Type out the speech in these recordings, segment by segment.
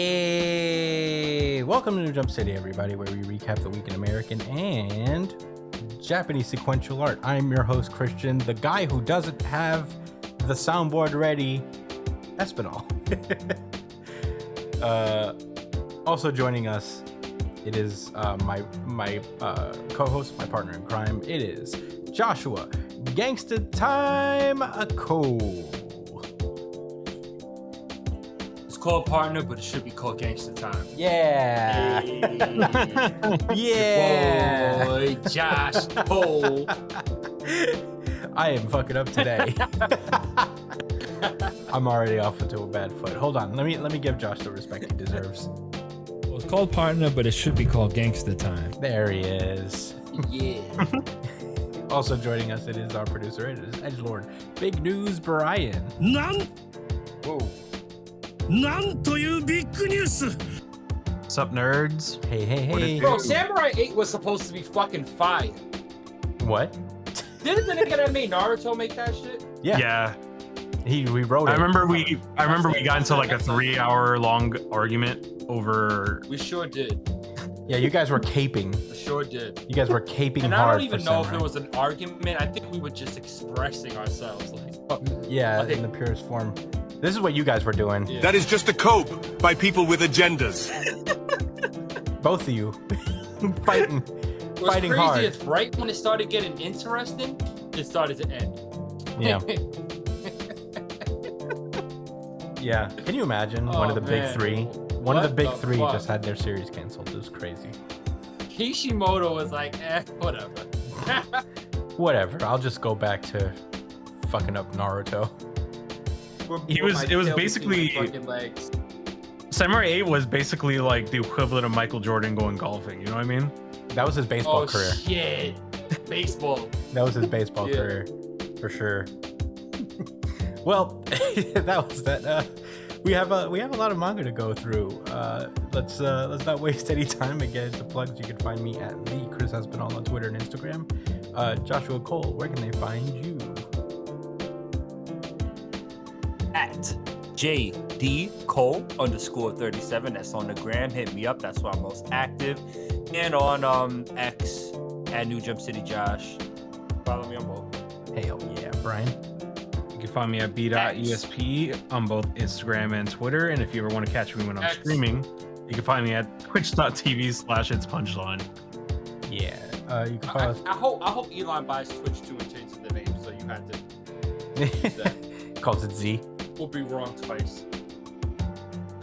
Hey, welcome to New Jump City, everybody, where we recap the week in American and Japanese sequential art. I'm your host, Christian, the guy who doesn't have the soundboard ready, Espinal. Also joining us, it is my co-host, my partner in crime. It is Joshua Gangsta Time Cole. Called partner, but it should be called Gangsta Time. Yeah. Hey. Yeah. Boy, Josh Cole. I am fucking up today. I'm already off into a bad foot. Hold on. Let me give Josh the respect he deserves. Well, it's called partner, but it should be called Gangsta Time. There he is. Yeah. Also joining us, it is our producer. It is Edgelord Big News Brian. Whoa. なんというビッグニュース What's up, nerds? Hey. Bro, Samurai 8 was supposed to be fucking fire. What? Didn't the nigga that made Naruto make that shit? Yeah. We wrote it. I remember we got into like a 3-hour long argument over. We sure did. Yeah, you guys were caping. We sure did. You guys were caping And hard. I don't even for know if Samurai. there was an argument. I think we were just expressing ourselves. Like, Yeah, Okay. in the purest form. This is what you guys were doing. Yeah. That is just a cope by people with agendas. Both of you. fighting What's crazy hard. is right when it started getting interesting, it started to end. Yeah. Yeah. Can you imagine one of the big man. three? One of the What big the three fuck? just had their series canceled. It was crazy. Kishimoto was like, whatever. Whatever. I'll just go back to fucking up Naruto. It was basically- fucking legs. Samurai 8 was basically like the equivalent of Michael Jordan going golfing. You know what I mean? That was his baseball Oh career. shit, baseball. That was his baseball Yeah. career, for sure. Well, that was that. We have a lot of manga to go through. Let's not waste any time and get into plugs. You can find me at the Chris Espinal on Twitter and Instagram. Joshua Cole, where can they find you? At JD Cole_37. That's on the gram. Hit me up. That's where I'm most active. And on X at New Jump City Josh. Follow me on both. Hell yeah, Brian. You can find me at b.esp on both Instagram and Twitter. And if you ever want to catch me when I'm X. streaming, you can find me at twitch.tv/itspunchline. Yeah. You can follow us. I hope Elon buys Twitch too and changes the name so you have to use that. Calls it Z. We'll be wrong twice.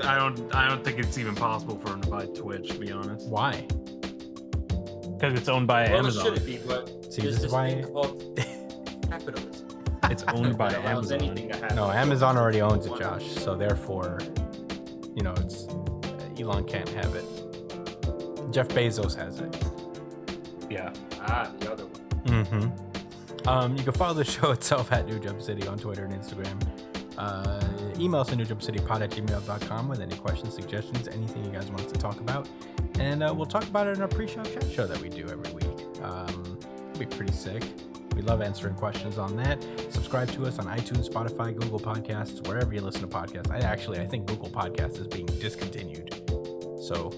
I don't think it's even possible for him to buy Twitch, to be honest, Why? because it's owned by Well, it Amazon. shouldn't be, but See, there's this is this why. thing called capitalism. It's owned by That allows Amazon. anything to happen. No, Amazon already owns it, Josh. So therefore, it's Elon can't have it. Jeff Bezos has it. Yeah. The other one. Mm-hmm. You can follow the show itself at New Jump City on Twitter and Instagram. Email us at newjumpcitypod@gmail.com with any questions, suggestions, anything you guys want us to talk about. And we'll talk about it in our pre-show chat show that we do every week. It'll be pretty sick. We love answering questions on that. Subscribe to us on iTunes, Spotify, Google Podcasts, wherever you listen to podcasts. I think Google Podcasts is being discontinued. So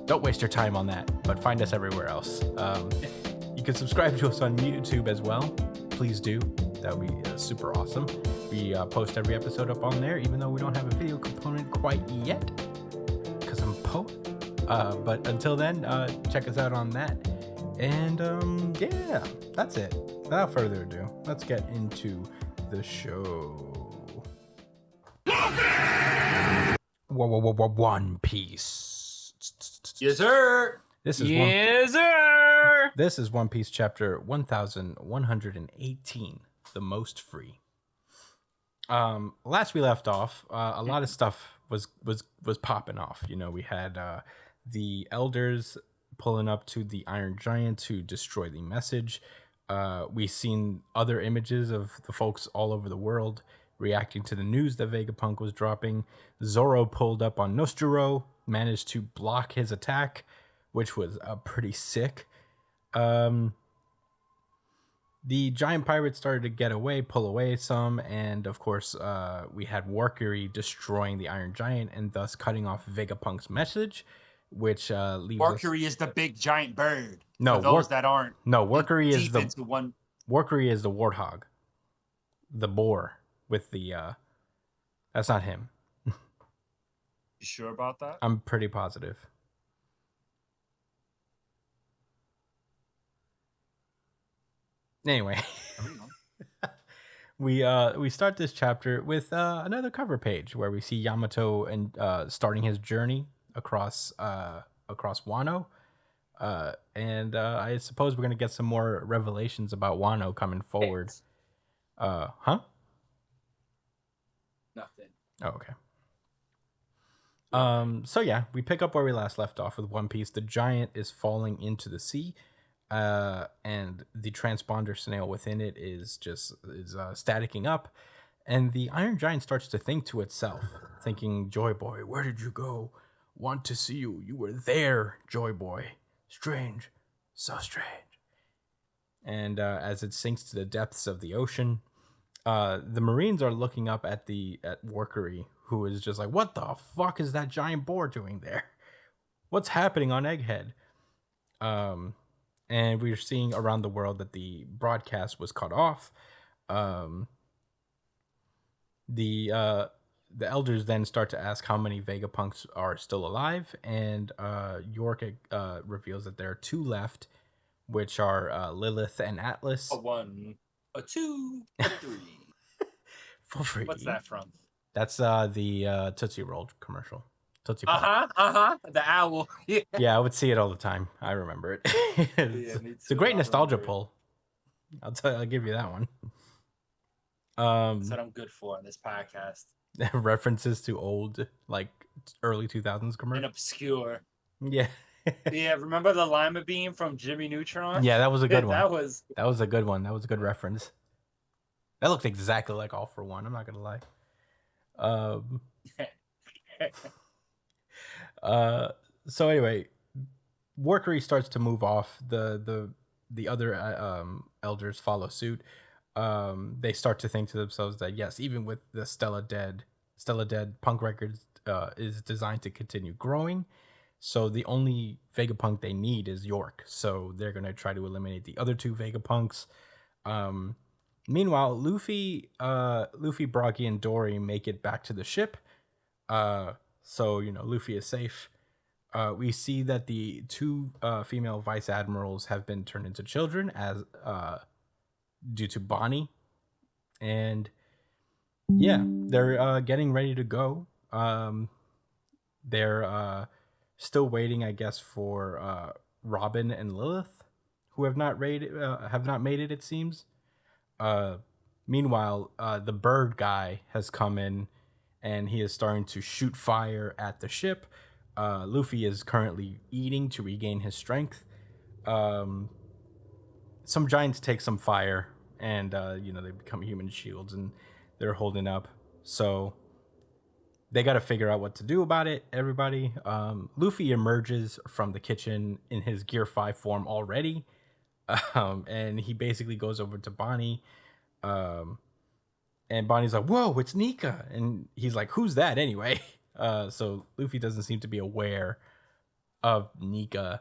don't waste your time on that, but find us everywhere else. You can subscribe to us on YouTube as well. Please do. That would be super awesome. We post every episode up on there, even though we don't have a video component quite yet, because I'm poor. But until then, check us out on that. And yeah, that's it. Without further ado, let's get into the show. One Piece. Yes, sir. This is Yes, sir. This is One Piece chapter 1118, The Most Free. Last we left off, a lot of stuff was popping off. We had the elders pulling up to the Iron Giant to destroy the message. We seen other images of the folks all over the world reacting to the news that Vegapunk was dropping. Zoro pulled up on Nostro, managed to block his attack, which was pretty sick. The giant pirates started to get away, pull away some, and of course, we had Warkery destroying the Iron Giant and thus cutting off Vegapunk's message, which leaves Mercury is the big giant bird. No, for those that aren't. No, Warkery is deep the into one. Warkery is the warthog, the boar with the. That's not him. You sure about that? I'm pretty positive. Anyway, we start this chapter with another cover page where we see Yamato and starting his journey across Wano, and I suppose we're gonna get some more revelations about Wano coming forward. Huh? Nothing. Oh, okay. So yeah, we pick up where we last left off with One Piece. The giant is falling into the sea, and the transponder snail within it is staticking up, and the Iron Giant starts to think to itself, thinking, "Joy Boy, where did you go? Want to see you. You were there, Joy Boy. Strange, so strange." And as it sinks to the depths of the ocean, the Marines are looking up at Warkery, who is just like, "What the fuck is that giant boar doing there? What's happening on Egghead?" And we're seeing around the world that the broadcast was cut off. The elders then start to ask how many Vegapunks are still alive, and York reveals that there are 2 left, which are Lilith and Atlas. A 1, a 2, a 3. For free. What's that from? That's the Tootsie Roll commercial. Tootsie Pop. The owl. Yeah. Yeah, I would see it all the time. I remember it. It's a great nostalgia pull. I'll give you that one. That's what I'm good for on this podcast. References to old, like early 2000s commercials. And obscure. Yeah. Yeah, remember the lima bean from Jimmy Neutron? Yeah, that was a good one. That was a good one. That was a good reference. That looked exactly like All for One. I'm not gonna lie. So anyway, Warkery starts to move off. The other elders follow suit. They start to think to themselves that yes, even with the Stella Dead, Punk Records is designed to continue growing. So the only Vegapunk they need is York. So they're gonna try to eliminate the other 2 Vegapunks. Meanwhile, Luffy, Brocky, and Dory make it back to the ship. So Luffy is safe. We see that the 2 female vice admirals have been turned into children as due to Bonney, and yeah, they're getting ready to go. They're still waiting, I guess, for Robin and Lilith, who have not made it. It seems. Meanwhile, the bird guy has come in, and he is starting to shoot fire at the ship. Luffy is currently eating to regain his strength. Some giants take some fire, and they become human shields, and they're holding up. So they got to figure out what to do about it. Everybody. Luffy emerges from the kitchen in his Gear 5 form already. And he basically goes over to Bonney, and Bonnie's like, "Whoa, it's Nika," and he's like, "Who's that anyway?" So Luffy doesn't seem to be aware of Nika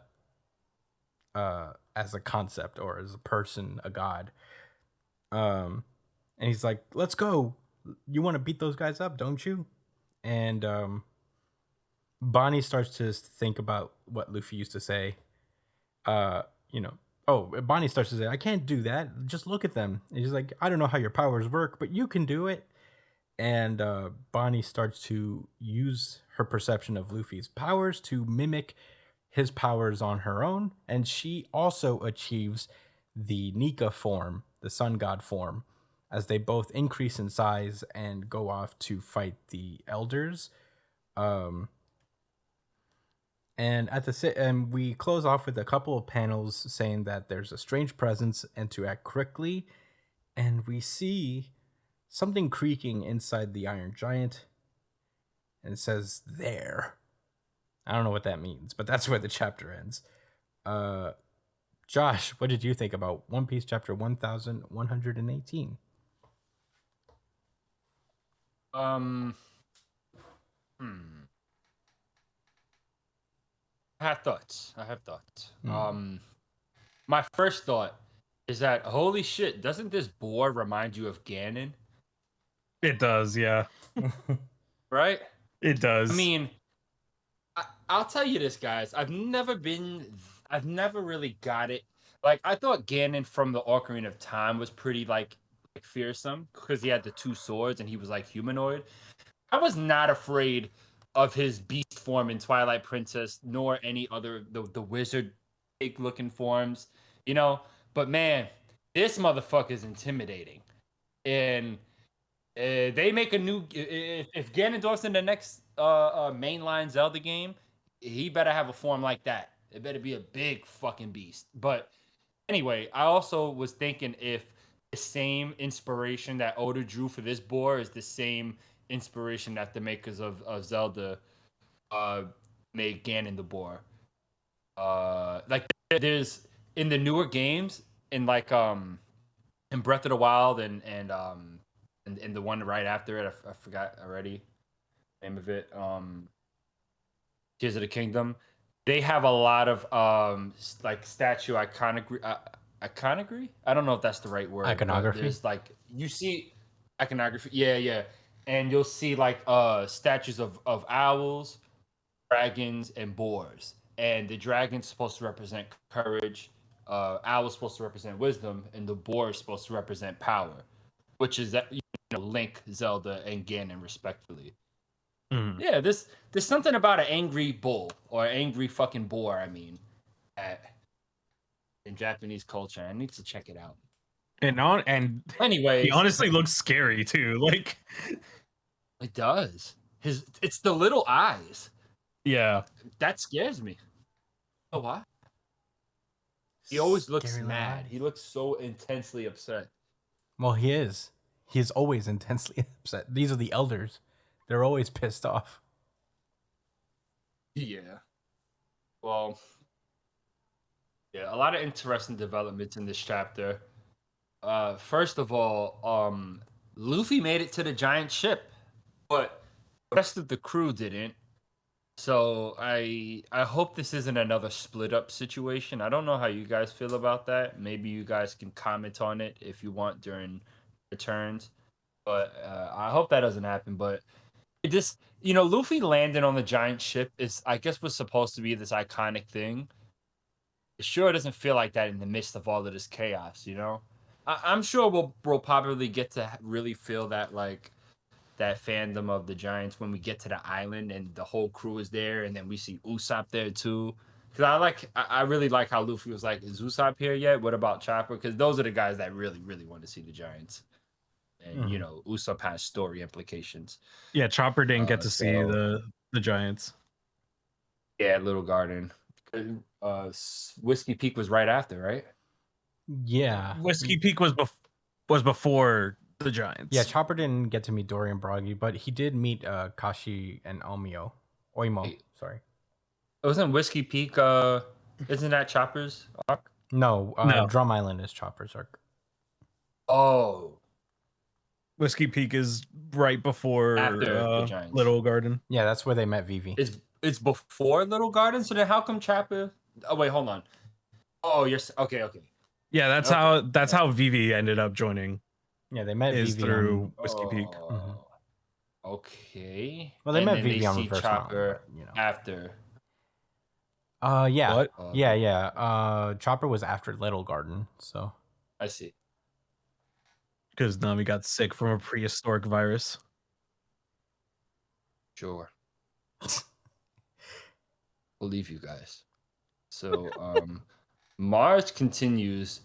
as a concept or as a person, a god. And he's like, "Let's go. You want to beat those guys up, don't you?" And Bonnie starts to think about what Luffy used to say. Bonnie starts to say, "I can't do that. Just look at them." And he's like, "I don't know how your powers work, but you can do it." And Bonnie starts to use her perception of Luffy's powers to mimic his powers on her own. And she also achieves the Nika form, the sun god form, as they both increase in size and go off to fight the elders. And we close off with a couple of panels saying that there's a strange presence and to act quickly. And we see something creaking inside the Iron Giant, and it says there. I don't know what that means, but that's where the chapter ends. Josh, what did you think about One Piece chapter 1118? Hmm. I have thoughts. My first thought is that holy shit, doesn't this boar remind you of Ganon? It does, yeah. Right? It does. I mean, I'll tell you this, guys. I've never really got it. Like, I thought Ganon from the Ocarina of Time was pretty like fearsome because he had the two swords and he was like humanoid. I was not afraid of his beast form in Twilight Princess, nor any other the wizard fake looking forms, you know. But man, this motherfucker is intimidating, and they make a new. If Ganondorf's in the next mainline Zelda game, he better have a form like that. It better be a big fucking beast. But anyway, I also was thinking if the same inspiration that Oda drew for this boar is the same inspiration that the makers of Zelda made Ganon the boar. Like there's in the newer games in like in Breath of the Wild and the one right after it, I forgot already the name of it. Tears of the Kingdom. They have a lot of like statue iconography. Iconography? I don't know if that's the right word. Iconography? There's like you see iconography. Yeah. And you'll see like statues of owls, dragons, and boars. And the dragon's supposed to represent courage. Owl's supposed to represent wisdom, and the boar is supposed to represent power, which is that Link, Zelda, and Ganon respectively. Yeah, there's something about an angry bull or angry fucking boar. I mean, in Japanese culture, I need to check it out. And Anyways, he honestly looks scary too. Like, it does. It's the little eyes yeah, that scares me. Oh, why? He always looks Scary little mad. eyes. He looks so intensely upset. Well, he is. He is always intensely upset. These are the elders. They're always pissed off. Yeah. Well, yeah, a lot of interesting developments in this chapter. First of all, Luffy made it to the giant ship, but the rest of the crew didn't. So I hope this isn't another split up situation. I don't know how you guys feel about that. Maybe you guys can comment on it if you want during returns. But I hope that doesn't happen. But it just Luffy landing on the giant ship is I guess was supposed to be this iconic thing. It sure doesn't feel like that in the midst of all of this chaos, I'm sure we'll probably get to really feel that like that fandom of the Giants when we get to the island and the whole crew is there, and then we see Usopp there too. Because I really like how Luffy was like, "Is Usopp here yet? What about Chopper?" Because those are the guys that really, really want to see the Giants, and Usopp has story implications. yeah. Chopper didn't get to see So- the Giants. Yeah, Little Garden. Whiskey Peak was right after, right? Yeah. Whiskey Peak was before the Giants. Yeah, Chopper didn't get to meet Dorian Broggy, but he did meet Kashi and Oimo. Wait. Sorry. Wasn't Whiskey Peak? Isn't that Chopper's arc? No, No. Drum Island is Chopper's arc. Oh, Whiskey Peak is right before After the Giants. Little Garden. Yeah, that's where they met Vivi. it's before Little Garden. So then, how come Chopper? Oh wait, hold on. Oh, okay. Yeah, that's Okay. how Vivi ended up joining. Yeah, they met Is Vivi through Whiskey Peak. Oh, okay. Well, they And met then Vivi on see Reverse Chopper Mountain, after. Yeah. What? Yeah. Chopper was after Little Garden, so. I see. Because Nami got sick from a prehistoric virus. Sure. Believe you guys. So, Mars continues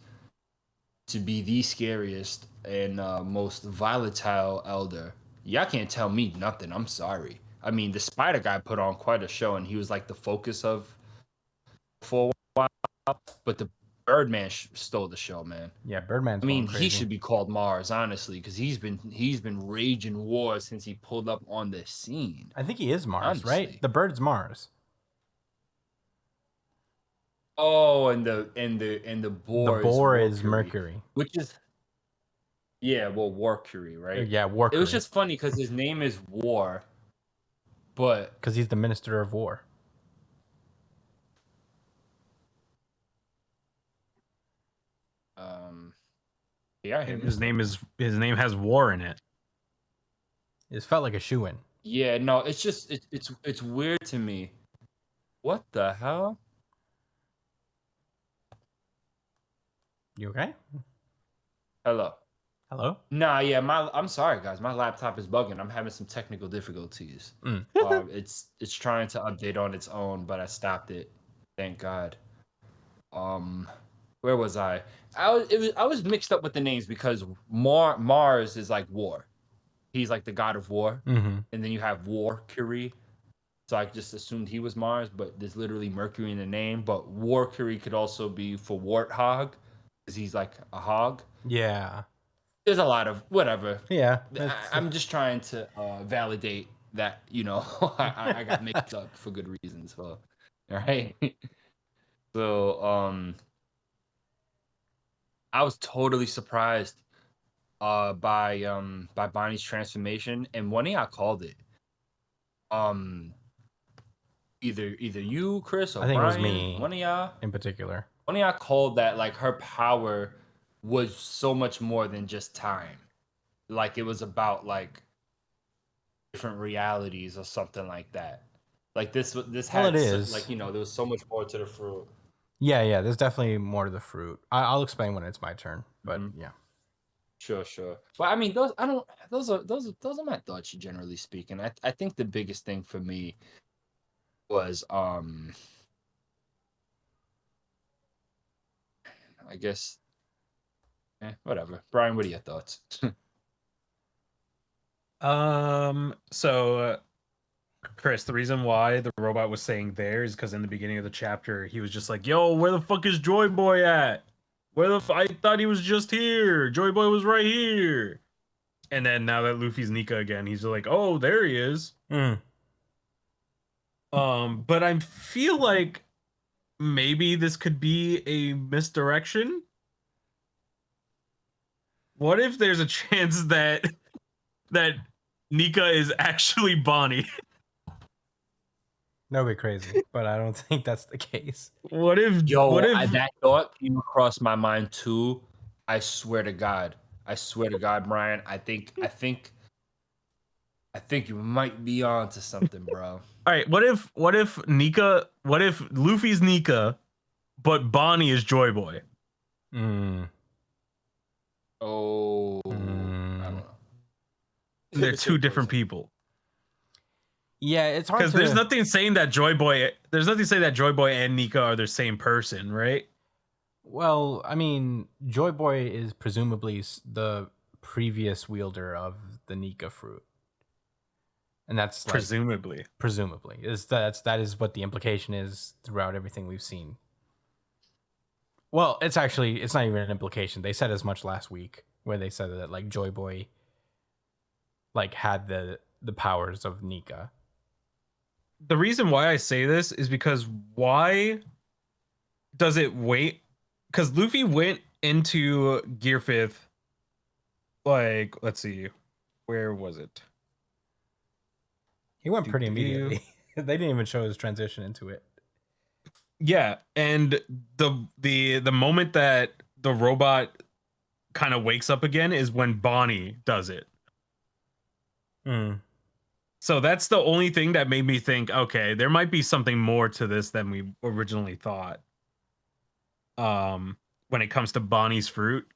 to be the scariest and most volatile elder. Y'all can't tell me nothing. I'm sorry. I mean, the Spider Guy put on quite a show, and he was like the focus of for a while. But Birdman stole the show, man. Yeah, Birdman's I mean, going he crazy. should be called Mars, honestly, because he's been raging war since he pulled up on the scene. I think he is Mars, right? Honestly. The bird's Mars. Oh, and the boar The boar is Mercury, Mercury. which is well, Warcury, right? Yeah, It was Warcury. just funny because his name is War, but Because he's the Minister of War. yeah, And his name has war in it. It felt like a shoe-in. Yeah, no, it's just it's weird to me. What the hell? You okay? Hello. Hello? Nah, yeah, I'm sorry, guys. My laptop is bugging. I'm having some technical difficulties. It's trying to update on its own, but I stopped it. Thank God. Where was I? I was mixed up with the names because Mars is like war. He's like the god of war, Mm-hmm. and then you have Warcury. So I just assumed he was Mars, but there's literally Mercury in the name. But Warcury could also be for warthog, because he's like a hog. Yeah. There's a lot of whatever. Yeah. I'm just trying to validate that, I got mixed up for good reasons. So, all right. So, I was totally surprised by Bonnie's transformation, and one of y'all called it. Either you, Chris, or I think Brian, it was me. one of y'all. In particular. One of y'all called that like her power was so much more than just time. Like it was about like different realities or something like that. Like this had it is. like there was so much more to the fruit. Yeah. There's definitely more to the fruit. I'll explain when it's my turn. But yeah. Sure. Well, I mean, those are my thoughts generally speaking. I think the biggest thing for me was I guess whatever. Brian, what are your thoughts? So Chris, the reason why the robot was saying there is because in the beginning of the chapter he was just like, "Yo, where the fuck is Joy Boy at? I thought he was just here. Joy Boy was right here." And then now that Luffy's Nika again, he's like, "Oh, there he is." But I feel like maybe this could be a misdirection. What if there's a chance that Nika is actually Bonney? That would be crazy, but I don't think that's the case. What if that thought came across my mind too? I swear to God, Brian. I think you might be onto something, bro. All right, what if Luffy's Nika, but Bonney is Joy Boy? Oh, I don't know. They're two different people. Yeah, it's hard because there's nothing saying that Joy Boy and Nika are the same person, right? Well, I mean, Joy Boy is presumably the previous wielder of the Nika fruit, and that's like, presumably that is what the implication is throughout everything we've seen. Well, it's not even an implication. They said as much last week, where they said that like Joy Boy like had the powers of Nika. The reason why I say this is because why does it wait? Because Luffy went into Gear 5th, like, let's see, where was it? He went pretty immediately. They didn't even show his transition into it. Yeah, and the moment that the robot kind of wakes up again is when Bonney does it. So that's the only thing that made me think, okay, there might be something more to this than we originally thought. When it comes to Bonnie's fruit.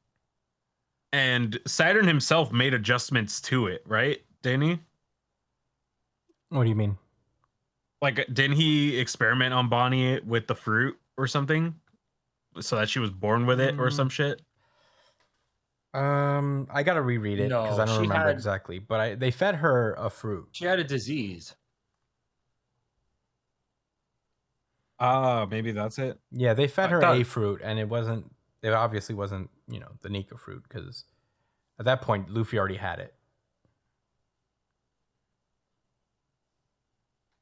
And Saturn himself made adjustments to it, right, Danny? What do you mean? Like, didn't he experiment on Bonney with the fruit or something? So that she was born with it or some shit? I gotta reread it because I don't remember exactly. But they fed her a fruit. She had a disease. Maybe that's it. Yeah, they fed I her thought- a fruit, and it obviously wasn't, the Nika fruit, because at that point, Luffy already had it.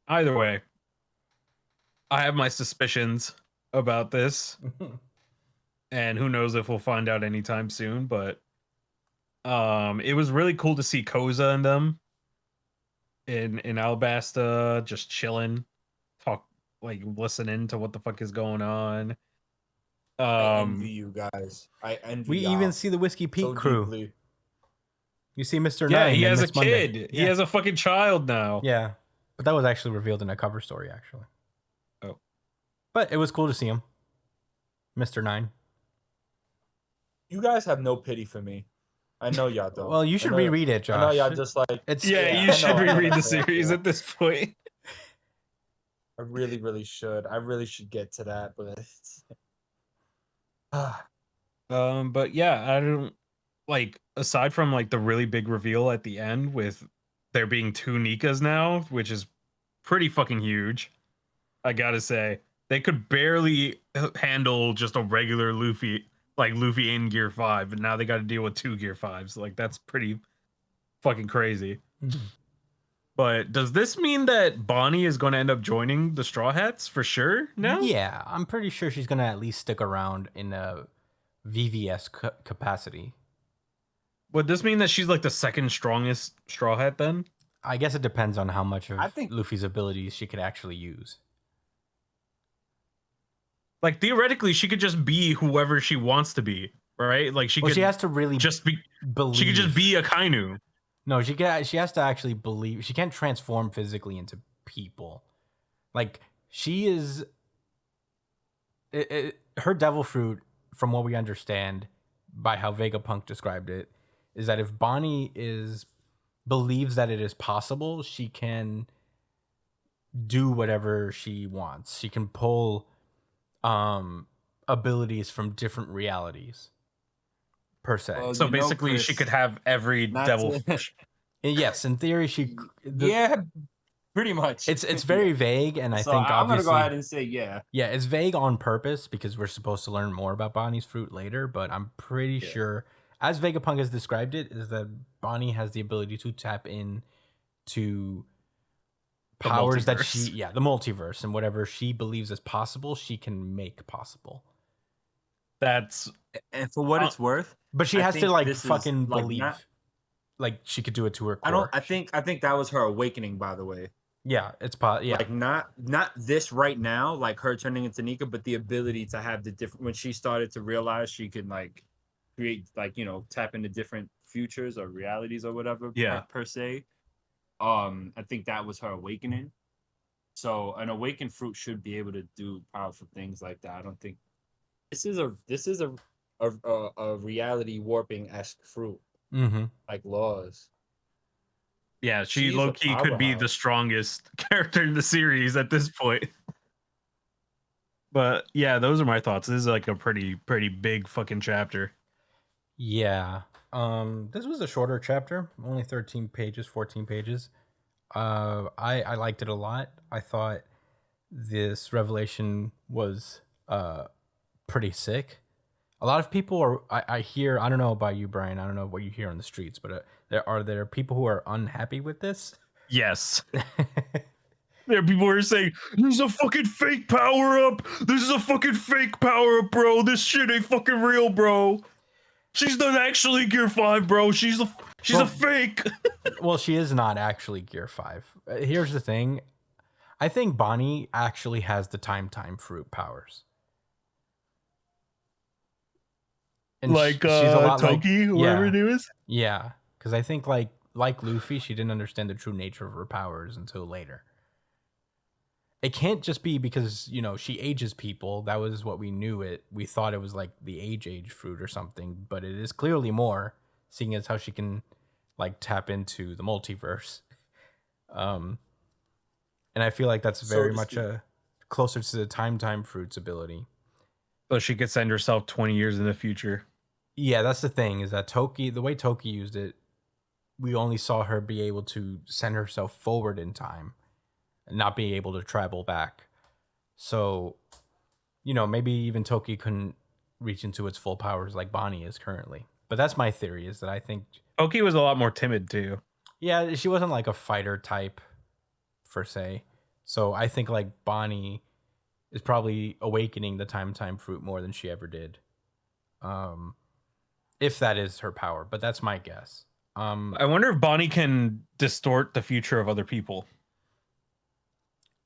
Either way, I have my suspicions about this, and who knows if we'll find out anytime soon. But it was really cool to see Koza and them in Alabasta just chilling, listening to what the fuck is going on. I envy you guys. I envy We y'all even see the Whiskey Peak so crew. deeply. You see Mr. Yeah, Nine he and has a Miss Monday. kid. Yeah. He has a fucking child now. Yeah, but that was actually revealed in a cover story, actually. Oh. But it was cool to see him. Mr. Nine. You guys have no pity for me. I know y'all don't. Well, you should I know- reread it, Josh. I know y'all just like. It's Yeah, Yeah, you I should know, I know, reread the that's fair, series yeah. at this point. I really, really should. I really should get to that, but it's. But yeah, I don't like aside from like the really big reveal at the end with there being 2 Nikas now, which is pretty fucking huge. I gotta say, they could barely handle just a regular Luffy, like Luffy in Gear 5, but now they got to deal with 2 Gear 5s. Like that's pretty fucking crazy. Mhm. But does this mean that Bonney is going to end up joining the Straw Hats for sure now? Yeah, I'm pretty sure she's gonna at least stick around in a VVS capacity. Would this mean that she's like the second strongest Straw Hat then? I guess it depends on how much of I think- Luffy's abilities she could actually use. Like theoretically, she could just be whoever she wants to be, right? Like she Well, could she has to really just be. believe. She could just be a Kainu. No, she has to actually believe. She can't transform physically into people. Like she is. Her devil fruit, from what we understand, by how Vegapunk described it, is that if Bonney believes that it is possible, she can do whatever she wants. She can pull abilities from different realities, per se. Well, So you know, basically, she Chris, could have every not devil. to- Yes, in theory, she. Yeah, pretty much. It's very vague, and I So think I'm gonna obviously. go ahead and say yeah. Yeah, it's vague on purpose because we're supposed to learn more about Bonnie's fruit later, but I'm pretty sure, as Vegapunk has described it, is that Bonnie has the ability to tap in to The powers that multiverse. the multiverse, and whatever she believes is possible, she can make possible. That's And for what it's worth, But she I has to think like this is, fucking like, believe, not- like she could do it to her core. I don't. I think that was her awakening. By the way, Yeah, it's yeah. like not this right now, like her turning into Nika, but the ability to have the different. When she started to realize she could like create, like tap into different futures or realities or whatever. Yeah. Per se. I think that was her awakening. So an awakened fruit should be able to do powerful things like that. I don't think this is a reality warping esque fruit Mm-hmm. like laws. yeah. She She's a low key could be the powerhouse. strongest character in the series at this point. But yeah, those are my thoughts. This is like a pretty big fucking chapter. Yeah. This was a shorter chapter, only 13 pages, 14 pages. I liked it a lot. I thought this revelation was pretty sick. A lot of people I hear, I don't know about you, Brian, I don't know what you hear on the streets, but there are people who are unhappy with this. Yes. There are people who are saying, this is a fucking fake power up. This is a fucking fake power up, bro. This shit ain't fucking real, bro. She's not actually Gear 5, bro. She's a Well- fake. Well, she is not actually Gear 5. Here's the thing. I think Bonney actually has the time fruit powers. And Like she's a lot Toki, whatever yeah. it is. Yeah, because I think like Luffy, she didn't understand the true nature of her powers until later. It can't just be because she ages people. That was what we knew. We thought it was like the age fruit or something, but it is clearly more, seeing as how she can like tap into the multiverse. And I feel like that's So very to much speak. closer to the time fruit's ability. So she could send herself 20 years in the future. Yeah, that's the thing, is that the way Toki used it, we only saw her be able to send herself forward in time and not be able to travel back. So, maybe even Toki couldn't reach into its full powers like Bonney is currently. But that's my theory, is that I think, Oki was a lot more timid too. yeah, she wasn't like a fighter type per se. So I think like Bonney is probably awakening the time fruit more than she ever did. If that is her power, but that's my guess. I wonder if Bonnie can distort the future of other people.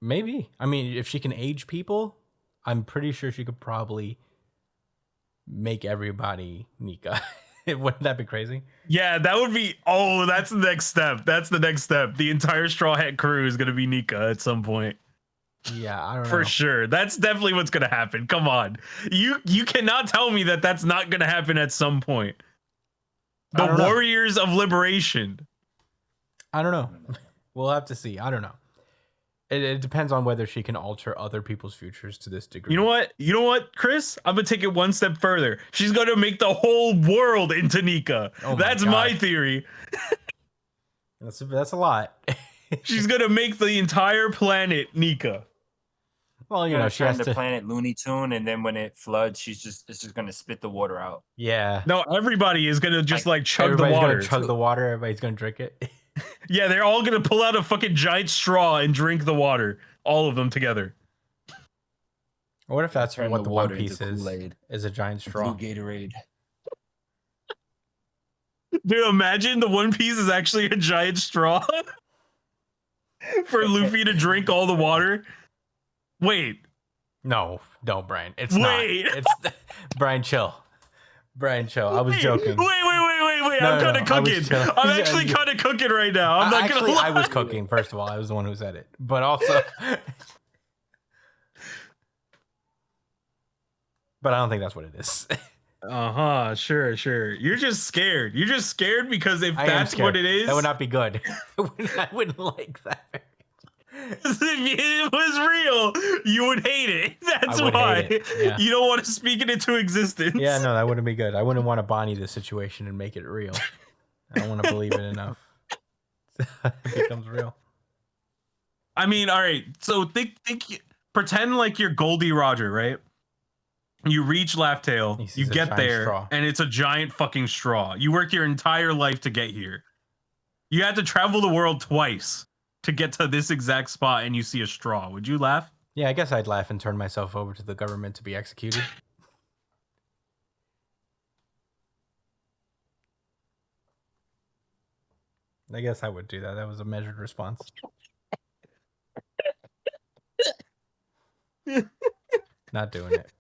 Maybe. I mean, if she can age people, I'm pretty sure she could probably make everybody Nika. Wouldn't that be crazy? Yeah, that would be. Oh, that's the next step. That's the next step. The entire Straw Hat crew is gonna be Nika at some point. Yeah, I don't know. For sure. That's definitely what's gonna happen. Come on, you cannot tell me that that's not gonna happen at some point. The Warriors of Liberation. I don't know. We'll have to see. I don't know. It depends on whether she can alter other people's futures to this degree. You know what, Chris? I'm gonna take it one step further. She's gonna make the whole world into Nika. Oh That's my theory. That's a lot. She's gonna make the entire planet Nika. Well, she turn has the to. planet Looney Tune, and then when it floods, it's just gonna spit the water out. Yeah. No, everybody is gonna just chug the Everybody's water. gonna chug the water. Everybody's gonna drink it. Yeah, they're all gonna pull out a fucking giant straw and drink the water. All of them together. What if that's Turn what the the One water Piece into is? Kool-Aid. Is a giant straw. Blue Gatorade. Dude, imagine the One Piece is actually a giant straw for Luffy to drink all the water. Wait. No, Brian. It's not. It's Brian, chill. Brian, chill. I was joking. Wait. No, I'm kind of cooking. I'm actually kind of cooking right now. I'm not gonna lie. I was cooking. First of all, I was the one who said it, but also, but I don't think that's what it is. Sure. You're just scared. You're just scared because if I am that's scared. what it is, that would not be good. I wouldn't like that. if it was real, you would hate it. That's why hate it. Yeah. you don't want to speak it into existence. Yeah, no, that wouldn't be good. I wouldn't want to Bonnie this situation and make it real. I don't want to believe it enough. It becomes real. I mean, all right. So pretend like you're Goldie Roger, right? You reach Laugh Tale, you get there, straw. And it's a giant fucking straw. You work your entire life to get here. You had to travel the world twice to get to this exact spot, and you see a straw. Would you laugh? Yeah, I guess I'd laugh and turn myself over to the government to be executed. I guess I would do that. That was a measured response. Not doing it.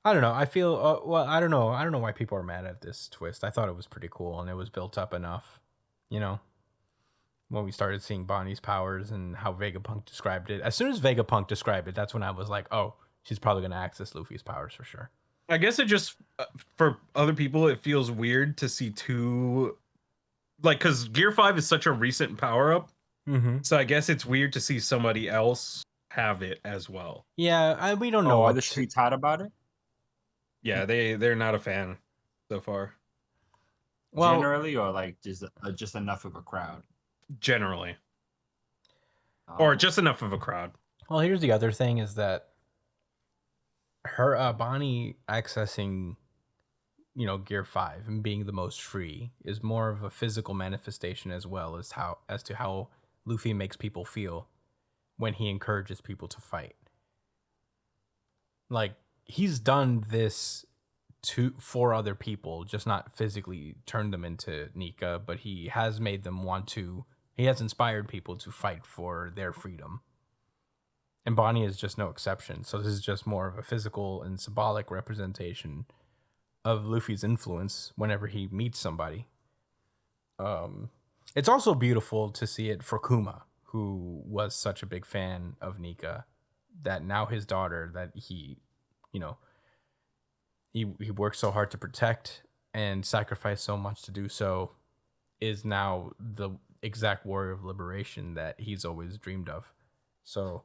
I don't know. I feel well. I don't know. I don't know why people are mad at this twist. I thought it was pretty cool and it was built up enough. When we started seeing Bonnie's powers and how Vegapunk described it. As soon as Vegapunk described it, that's when I was like, oh, she's probably going to access Luffy's powers for sure. I guess it just, for other people, it feels weird to see two, because Gear 5 is such a recent power-up. Mm-hmm. So I guess it's weird to see somebody else have it as well. Yeah, we don't know. Are the streets hot about it? Yeah, they're not a fan so far. Well, generally, or just enough of a crowd? Generally. Or just enough of a crowd. Well, here's the other thing is that her Bonnie accessing, Gear 5 and being the most free is more of a physical manifestation as well as to how Luffy makes people feel when he encourages people to fight. Like, he's done this for other people, just not physically turned them into Nika, but he has made them he has inspired people to fight for their freedom. And Bonnie is just no exception. So this is just more of a physical and symbolic representation of Luffy's influence whenever he meets somebody. It's also beautiful to see it for Kuma, who was such a big fan of Nika, that now his daughter that he worked so hard to protect and sacrificed so much to do so is now the exact warrior of liberation that he's always dreamed of. So,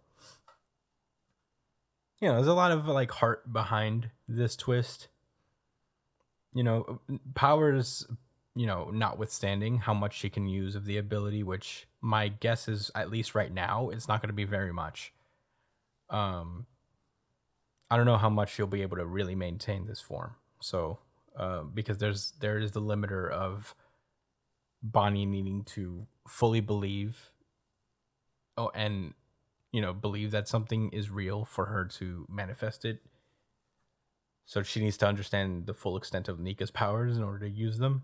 there's a lot of heart behind this twist. Powers, notwithstanding how much she can use of the ability, which my guess is, at least right now, it's not going to be very much. I don't know how much she'll be able to really maintain this form. So, because there is the limiter of Bonnie needing to fully believe, and believe that something is real for her to manifest it. So she needs to understand the full extent of Nika's powers in order to use them.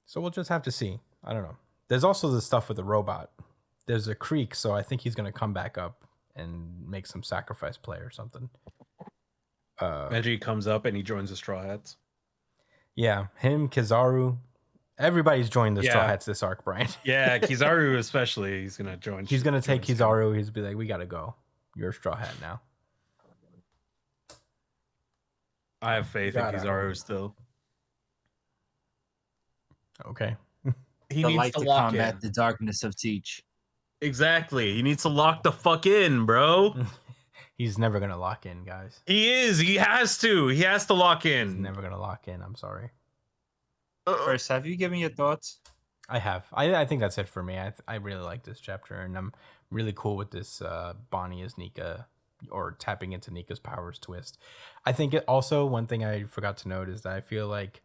So we'll just have to see. I don't know. There's also the stuff with the robot. There's a creek, so I think he's going to come back up and make some sacrifice play or something. Veggie comes up and he joins the Straw Hats. Yeah, him, Kizaru, everybody's joined the Straw Yeah. Hats this arc, Brian. Yeah, Kizaru especially. He's gonna join. He's going to take join Kizaru. He's be like, we got to go. You're a Straw Hat now. I have faith in Gotta Kizaru hope. still. Okay. He The needs light to to lock combat in. the darkness of Teach. Exactly. He needs to lock the fuck in, bro. He's never going to lock in, guys. He is. He has to. He has to lock He's in. never going to lock in. I'm sorry. Chris, have you given your thoughts? I have. I think that's it for me. I really like this chapter, and I'm really cool with this Bonney as Nika, or tapping into Nika's powers twist. I think it also, one thing I forgot to note is that I feel like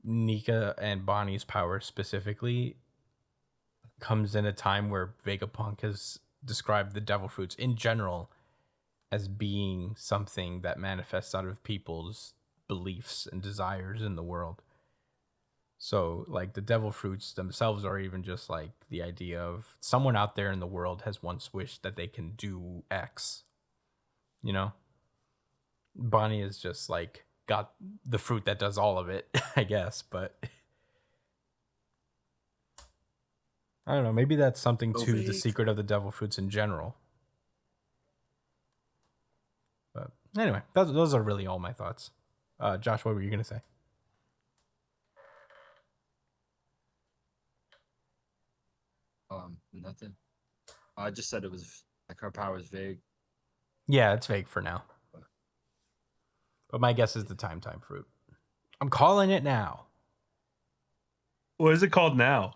Nika and Bonnie's power specifically comes in a time where Vegapunk has described the devil fruits in general as being something that manifests out of people's beliefs and desires in the world. So, like, the devil fruits themselves are even just like the idea of someone out there in the world has once wished that they can do X. You know? Bonnie is just like got the fruit that does all of it, I guess, but I don't know. Maybe that's something So to the vague. secret of the devil fruits in general. But anyway, those are really all my thoughts. Josh, what were you going to say? Nothing. I just said it was like her power is vague. Yeah, it's vague for now. But my guess is the time fruit. I'm calling it now. What is it called now?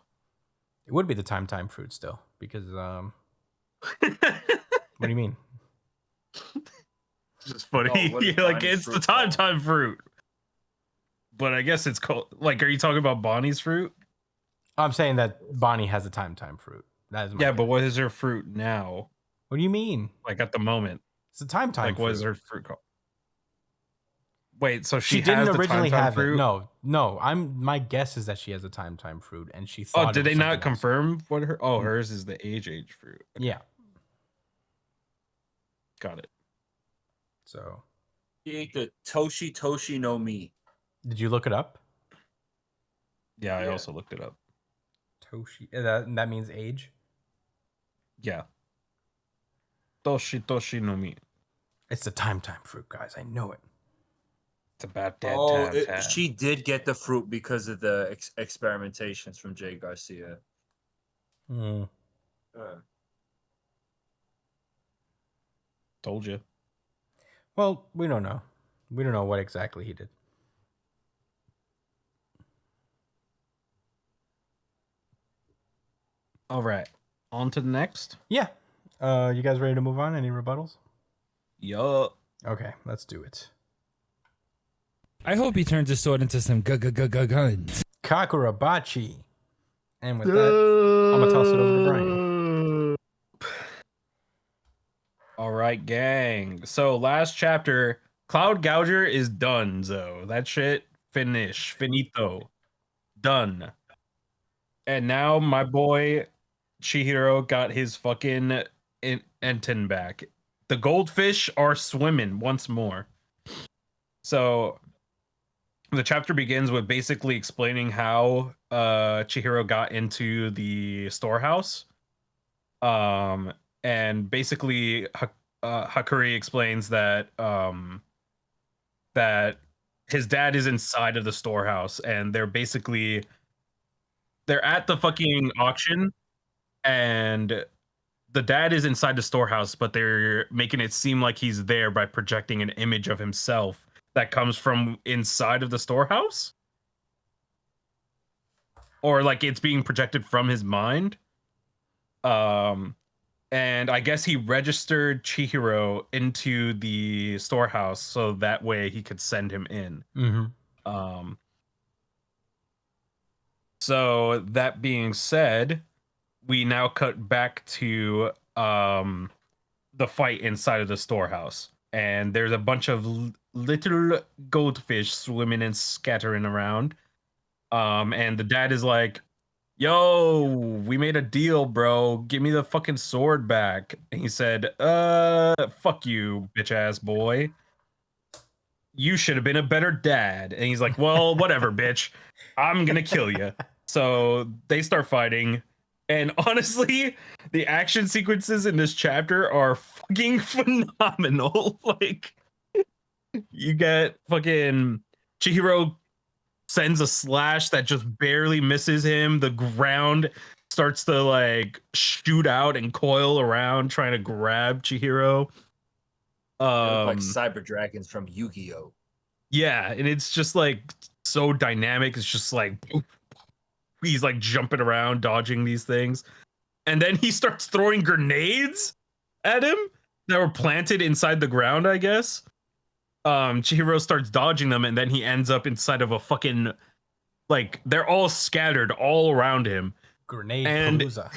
It would be the time fruit still, because what do you mean? It's just funny. Oh, what is You're like, Bonnie's it's the fruit time called? fruit. But I guess it's called, like, are you talking about Bonnie's fruit? I'm saying that Bonnie has a time fruit. That is my Yeah, guess. but what is her fruit now? What do you mean? Like at the moment? It's a time Like, fruit. what is her fruit called? Wait, so She she didn't has the originally time have fruit? it. No. My guess is that she has a time fruit, and she Oh, thought. it did was they not something else. confirm what her? Oh, hers is the age fruit. Yeah. Got it. So, She ate the Toshi no Mi. did you look it up? Yeah, I Yeah. also looked it up. Toshi. That means age. Yeah. Toshi no Mi. It's the time fruit, guys. I know it. It's about that Oh, time. she did get the fruit because of the experimentations from Jay Garcia. Hmm. Told you. Well, we don't know. We don't know what exactly he did. All right. On to the next. Yeah. You guys ready to move on? Any rebuttals? Yup. Okay, let's do it. I hope he turns his sword into some guns. Kakurabachi. And with that, I'm gonna toss it over to Brian. All right, gang. So last chapter, Cloud Gouger is done. So that shit finito, done. And now my boy Chihiro got his fucking Enten back. The goldfish are swimming once more. So the chapter begins with basically explaining how Chihiro got into the storehouse. And basically Hakuri explains that that his dad is inside of the storehouse, and they're at the fucking auction, and the dad is inside the storehouse, but they're making it seem like he's there by projecting an image of himself that comes from inside of the storehouse, or like it's being projected from his mind. and I guess he registered Chihiro into the storehouse so that way he could send him in. Um, so that being said, we now cut back to the fight inside of the storehouse, and there's a bunch of little goldfish swimming and scattering around. And the dad is like, "Yo, we made a deal, bro. Give me the fucking sword back." And he said, fuck you, bitch ass boy. You should have been a better dad." And he's like, "Well, whatever, bitch. I'm gonna kill you." So they start fighting. And honestly, the action sequences in this chapter are fucking phenomenal. Like, you get fucking Chihiro sends a slash that just barely misses him. The ground starts to like shoot out and coil around trying to grab Chihiro. They look like cyber dragons from Yu-Gi-Oh. Yeah, and it's just like so dynamic. It's just like he's like jumping around, dodging these things. And then he starts throwing grenades at him that were planted inside the ground, I guess. Chihiro starts dodging them, and then he ends up inside of a fucking, like, they're all scattered all around him. Grenade And palooza.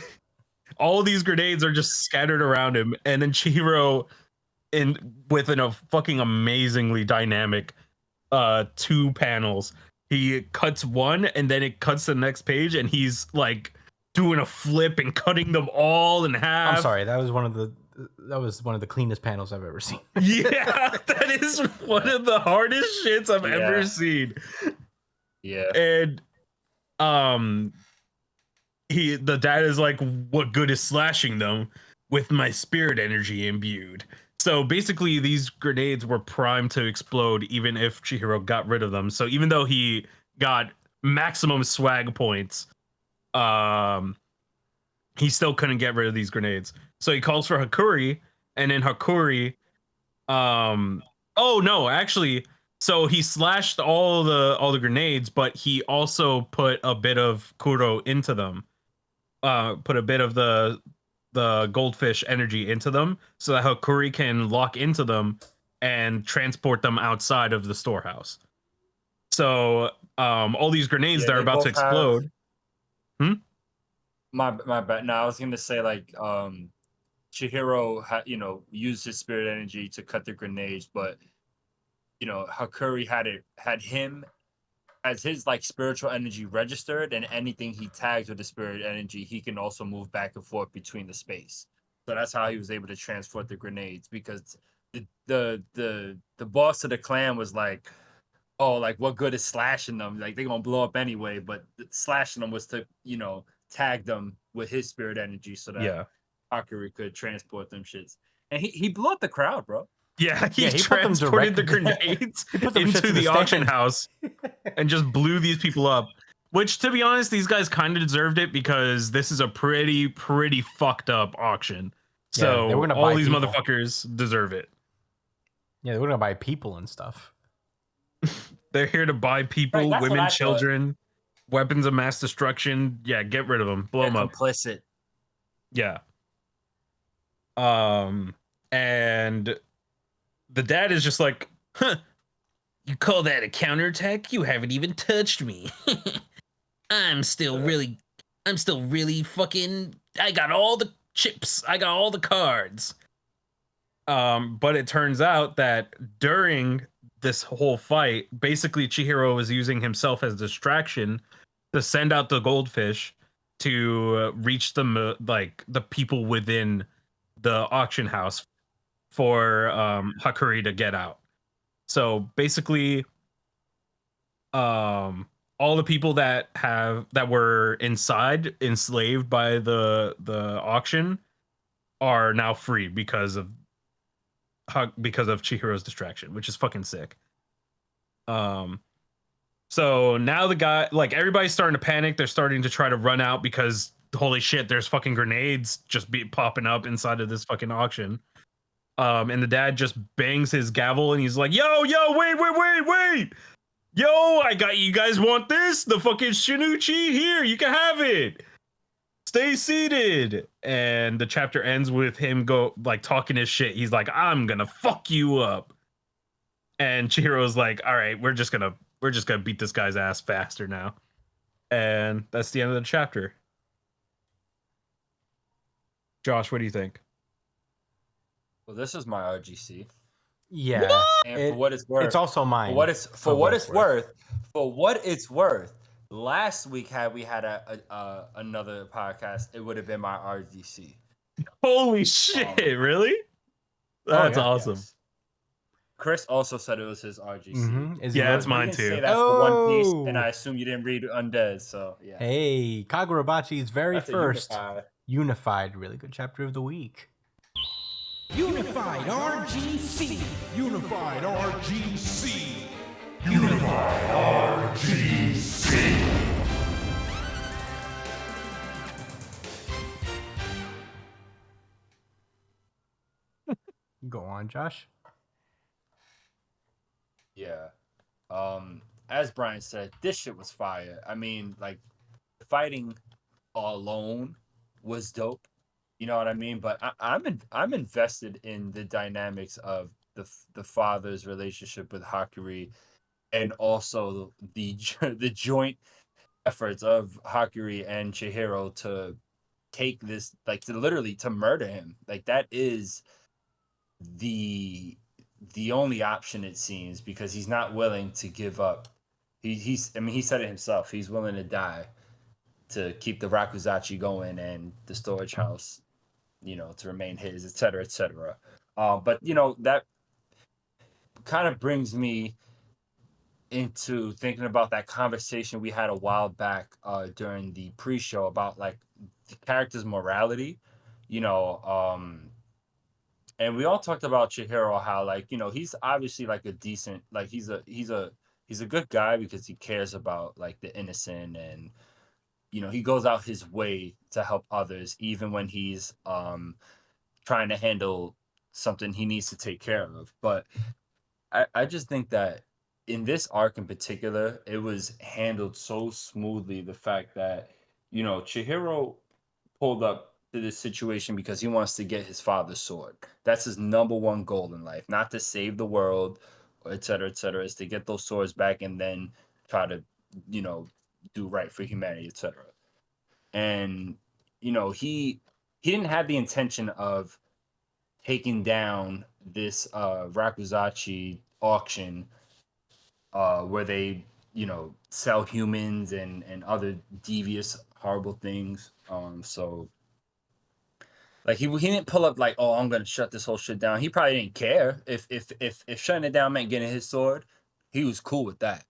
all these grenades are just scattered around him, and then Chihiro, within a fucking amazingly dynamic 2 panels, he cuts one, and then it cuts to the next page, and he's like doing a flip and cutting them all in half. I'm sorry, that was one of the cleanest panels I've ever seen. Yeah, that is one of the hardest shits I've ever seen. Yeah. And the dad is like, "What good is slashing them with my spirit energy imbued?" So basically these grenades were primed to explode even if Chihiro got rid of them. So even though he got maximum swag points, he still couldn't get rid of these grenades. So he calls for Hakuri, and then Hakuri, oh no, actually, so he slashed all the grenades, but he also put a bit of Kuro into them. Put a bit of the goldfish energy into them so that Hakuri can lock into them and transport them outside of the storehouse. So all these grenades that are about to explode. My bad. No, I was gonna say like Chihiro used his spirit energy to cut the grenades, but Hakuri had him as his like spiritual energy registered, and anything he tags with the spirit energy, he can also move back and forth between the space. So that's how he was able to transport the grenades, because the boss of the clan was like, "Oh, like what good is slashing them? Like they're gonna blow up anyway." But slashing them was to tag them with his spirit energy so that Hakuri could transport them shits. And he blew up the crowd, bro. Yeah, he transported the grenades into the auction house and just blew these people up. Which, to be honest, these guys kind of deserved it, because this is a pretty fucked up auction. So all these motherfuckers deserve it. Yeah, they were gonna buy people and stuff. They're here to buy people, women, children, weapons of mass destruction. Yeah, get rid of them, blow them up. Complicit. Yeah. And the dad is just like, "Huh, you call that a counterattack? You haven't even touched me. I'm still really fucking, I got all the chips. I got all the cards." But it turns out that during this whole fight, basically Chihiro was using himself as a distraction to send out the goldfish to reach the people within the auction house for Hakuri to get out. So basically, all the people that were inside, enslaved by the auction, are now free because of Chihiro's distraction, which is fucking sick. So now the guy, like, everybody's starting to panic. They're starting to try to run out because holy shit, there's fucking grenades just popping up inside of this fucking auction. And the dad just bangs his gavel and he's like, yo, wait. Yo, I got, you guys want this? The fucking Shinichi? Here, you can have it. stay seated. And the chapter ends with him talking his shit. He's like, I'm gonna fuck you up. And Chihiro's like, all right, we're just gonna beat this guy's ass faster now. And that's the end of the chapter. Josh, what do you think? Well, this is my RGC. Yeah. And for what it's worth, It's also mine. for what it's worth, last week we had another podcast, it would have been my RGC. Holy shit, really? That's yeah. awesome. Yes. Chris also said it was his RGC. Yeah, it's You mine didn't too. say that for One Piece, Oh. and I assume you didn't read Undead, so yeah. Hey, Kagurabachi's very That's a first unified, really good chapter of the week. Unified RGC. Unified RGC. Unified RGC. Go on, Josh. Yeah. As Brian said, this shit was fire. I mean, like, fighting alone was dope. You know what I mean? But I'm invested in the dynamics of the father's relationship with Hakuri, and also the the joint efforts of Hakuri and Chihiro to take this, like, to literally to murder him. Like, that is the only option, it seems, because he's not willing to give up. I mean, he said it himself. He's willing to die to keep the Rakuzachi going and the storage house, you know, to remain his, etc., etc. But you know, that kind of brings me into thinking about that conversation we had a while back during the pre-show about, like, the character's morality, you know. And we all talked about Chihiro, how, like, you know, he's obviously like a decent, like, he's a good guy because he cares about, like, the innocent, and, you know, he goes out his way to help others even when he's trying to handle something he needs to take care of. But I just think that in this arc in particular, it was handled so smoothly. The fact that, you know, Chihiro pulled up to this situation because he wants to get his father's sword. That's his number one goal in life, not to save the world, or et cetera, is to get those swords back and then try to, you know, do right for humanity, etc. And, you know, he didn't have the intention of taking down this Rakuzachi auction where they, you know, sell humans and other devious, horrible things. So, like, he didn't pull up like, oh, I'm gonna shut this whole shit down. He probably didn't care if shutting it down meant getting his sword. He was cool with that.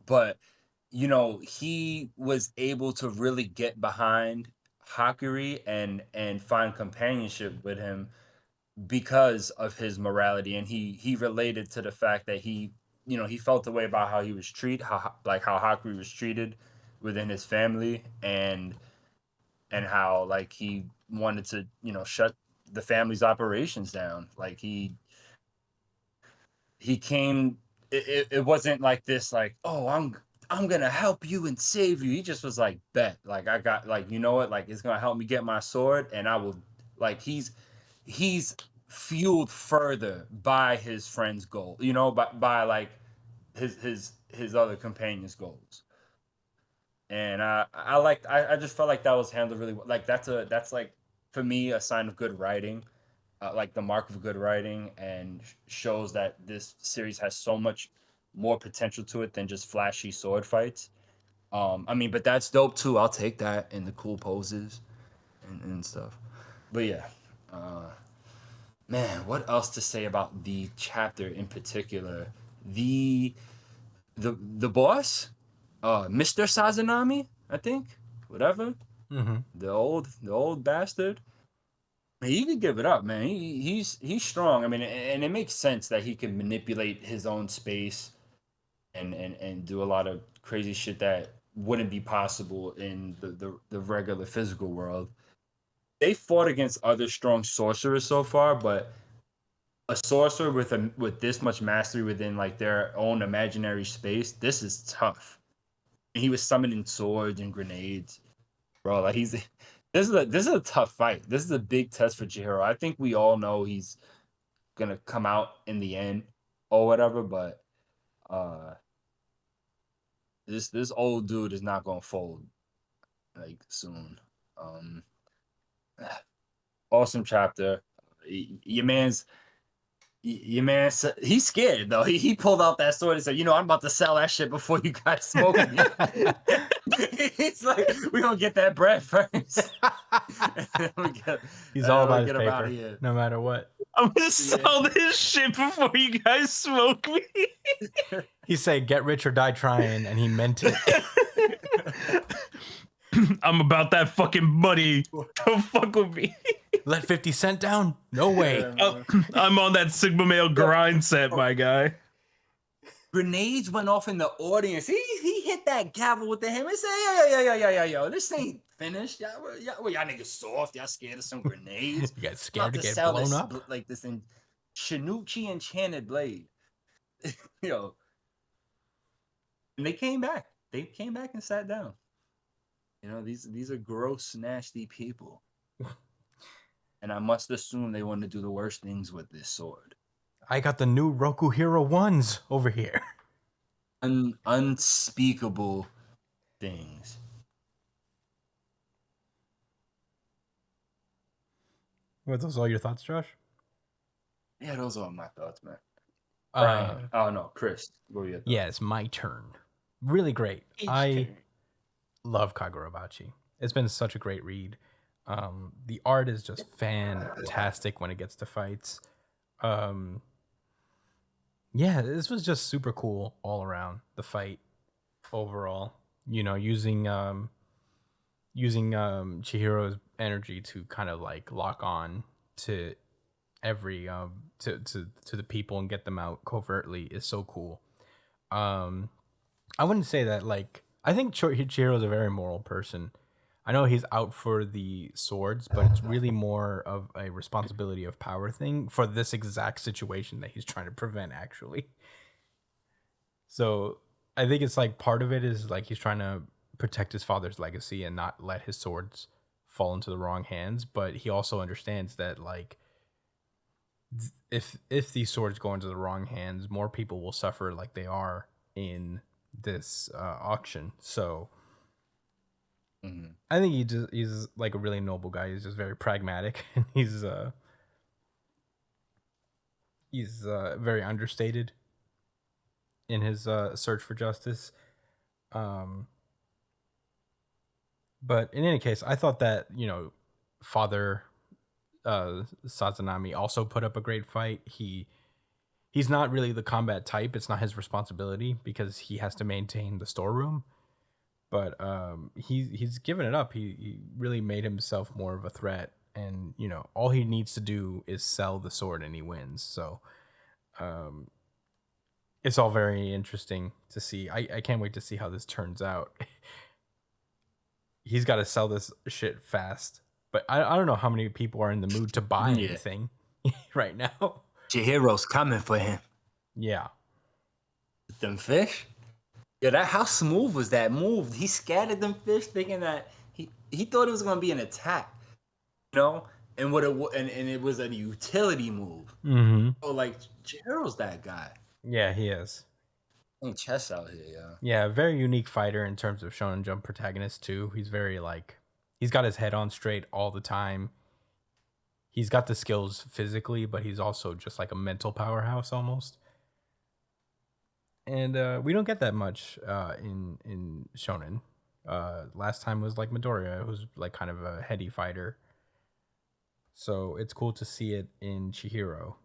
But, you know, he was able to really get behind Hakuri and find companionship with him because of his morality, and he related to the fact that he, you know, he felt the way about how he was treated, how Hakuri was treated within his family, and how, like, he wanted to, you know, shut the family's operations down. Like, he came, it wasn't like this, like, oh, I'm gonna help you and save you. He just was like, bet, like, I got, like, you know what, like, it's gonna help me get my sword, and I will, like, he's fueled further by his friend's goal, you know, by like his other companions' goals. And I just felt like that was handled really well. Like, that's like, for me, a sign of good writing, like the mark of good writing, and shows that this series has so much more potential to it than just flashy sword fights. I mean, but that's dope too. I'll take that, and the cool poses and stuff. But yeah, man, what else to say about the chapter in particular? The boss, Mr. Sazanami, I think, whatever. Mm-hmm. The old bastard. He could give it up, man. He's strong. I mean, and it makes sense that he can manipulate his own space and do a lot of crazy shit that wouldn't be possible in the regular physical world. They fought against other strong sorcerers so far, but a sorcerer with this much mastery within, like, their own imaginary space, this is tough. And he was summoning swords and grenades, bro. Like, This is a tough fight. This is a big test for Chihiro. I think we all know he's gonna come out in the end or whatever, but this old dude is not gonna fold like soon. Awesome chapter. Your man's he's scared though. He pulled out that sword and said, I'm about to sell that shit before you guys smoke me. It's like, we're gonna get that bread first. He's all about his get him outta paper, here. no matter what. I'm gonna sell this shit before you guys smoke me. He said, "Get rich or die trying," and he meant it. I'm about that fucking money. Don't fuck with me. Let 50 Cent down? No way. I'm on that Sigma male grind set, my guy. Grenades went off in the audience. He hit that gavel with the hammer and said, yo, this ain't finished. Y'all niggas soft. Y'all scared of some grenades. You got scared to About get sell blown this, up? like this Shinuchi enchanted blade. And they came back. They came back and sat down. These are gross, nasty people. And I must assume they want to do the worst things with this sword. I got the new Roku Hero 1s over here. Unspeakable things. Were those all your thoughts, Josh? Yeah, those are my thoughts, man. Uh, Brian. Oh no, Chris. What were your thoughts? yeah, it's my turn. Really great. I love Kagurabachi. It's been such a great read. The art is just fantastic when it gets to fights. Yeah, this was just super cool all around. The fight overall, using Chihiro's energy to kind of like lock on to every to the people and get them out covertly is so cool. I wouldn't say that, like, I think Chihiro's a very moral person. I know he's out for the swords, but it's really more of a responsibility of power thing for this exact situation that he's trying to prevent, actually. So I think it's like part of it is like he's trying to protect his father's legacy and not let his swords fall into the wrong hands. But he also understands that, like, if these swords go into the wrong hands, more people will suffer like they are in this auction. So I think he's like a really noble guy. He's just very pragmatic, and he's very understated in his search for justice. But in any case, I thought that, Father Sazanami also put up a great fight. He's not really the combat type. It's not his responsibility because he has to maintain the storeroom. But he's given it up. He really made himself more of a threat, and all he needs to do is sell the sword and he wins. So it's all very interesting to see. I can't wait to see how this turns out. He's got to sell this shit fast, but I don't know how many people are in the mood to buy anything right now. Chihiro's coming for him. Yeah. Them fish? Yeah, how smooth was that move? He scattered them fish thinking that he thought it was gonna be an attack, and it was a utility move. Mm-hmm. So like Chihiro's that guy. Yeah, he is. Ain't chess out here, yeah. Yeah, very unique fighter in terms of Shonen Jump protagonist too. He's very he's got his head on straight all the time. He's got the skills physically, but he's also just like a mental powerhouse almost. And we don't get that much in Shonen. Last time was like Midoriya, who's like kind of a heady fighter. So it's cool to see it in Chihiro.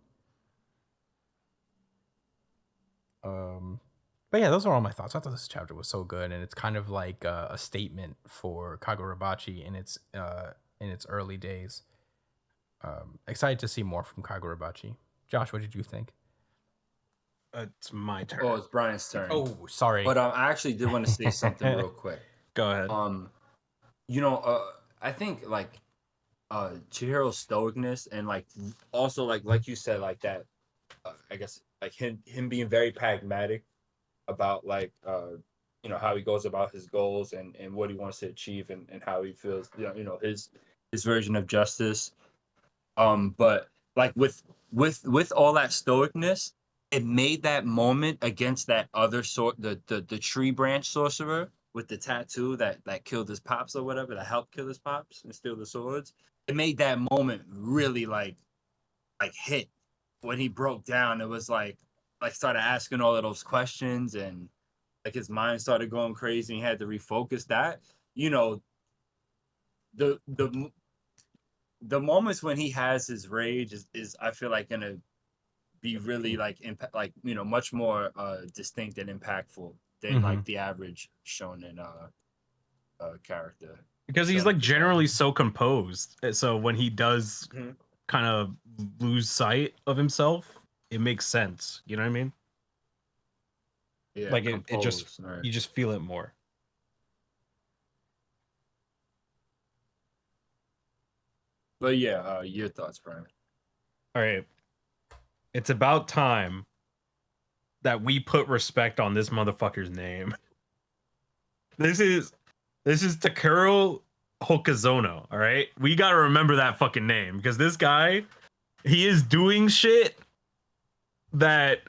But yeah, those are all my thoughts. I thought this chapter was so good, and it's kind of like a statement for Kagurabachi in its early days. Excited to see more from Kagurabachi. Josh, what did you think? It's my turn. Oh, it's Brian's turn. Oh, sorry. But I actually did want to say something real quick. Go ahead. I think like Chihiro's stoicness and like also like you said, like that I guess like him being very pragmatic about like how he goes about his goals and what he wants to achieve and how he feels, his version of justice. But like with all that stoicness, it made that moment against that other the tree branch sorcerer with the tattoo that killed his pops or whatever, that helped kill his pops and steal the swords. It made that moment really like hit when he broke down. It was like started asking all of those questions, and like his mind started going crazy, and he had to refocus that. The the moments when he has his rage is I feel like gonna be really like impact, like much more distinct and impactful than like the average shonen character, because he's shonen like generally protagonist. so composed. So when he does Mhm. kind of lose sight of himself, it makes sense. You know what I mean? Yeah, Like it just composed, right. you just feel it more. But yeah, your thoughts, Brian? All right, it's about time that we put respect on this motherfucker's name. This is Takuro Hokazono. All right, we gotta remember that fucking name because this guy, he is doing shit that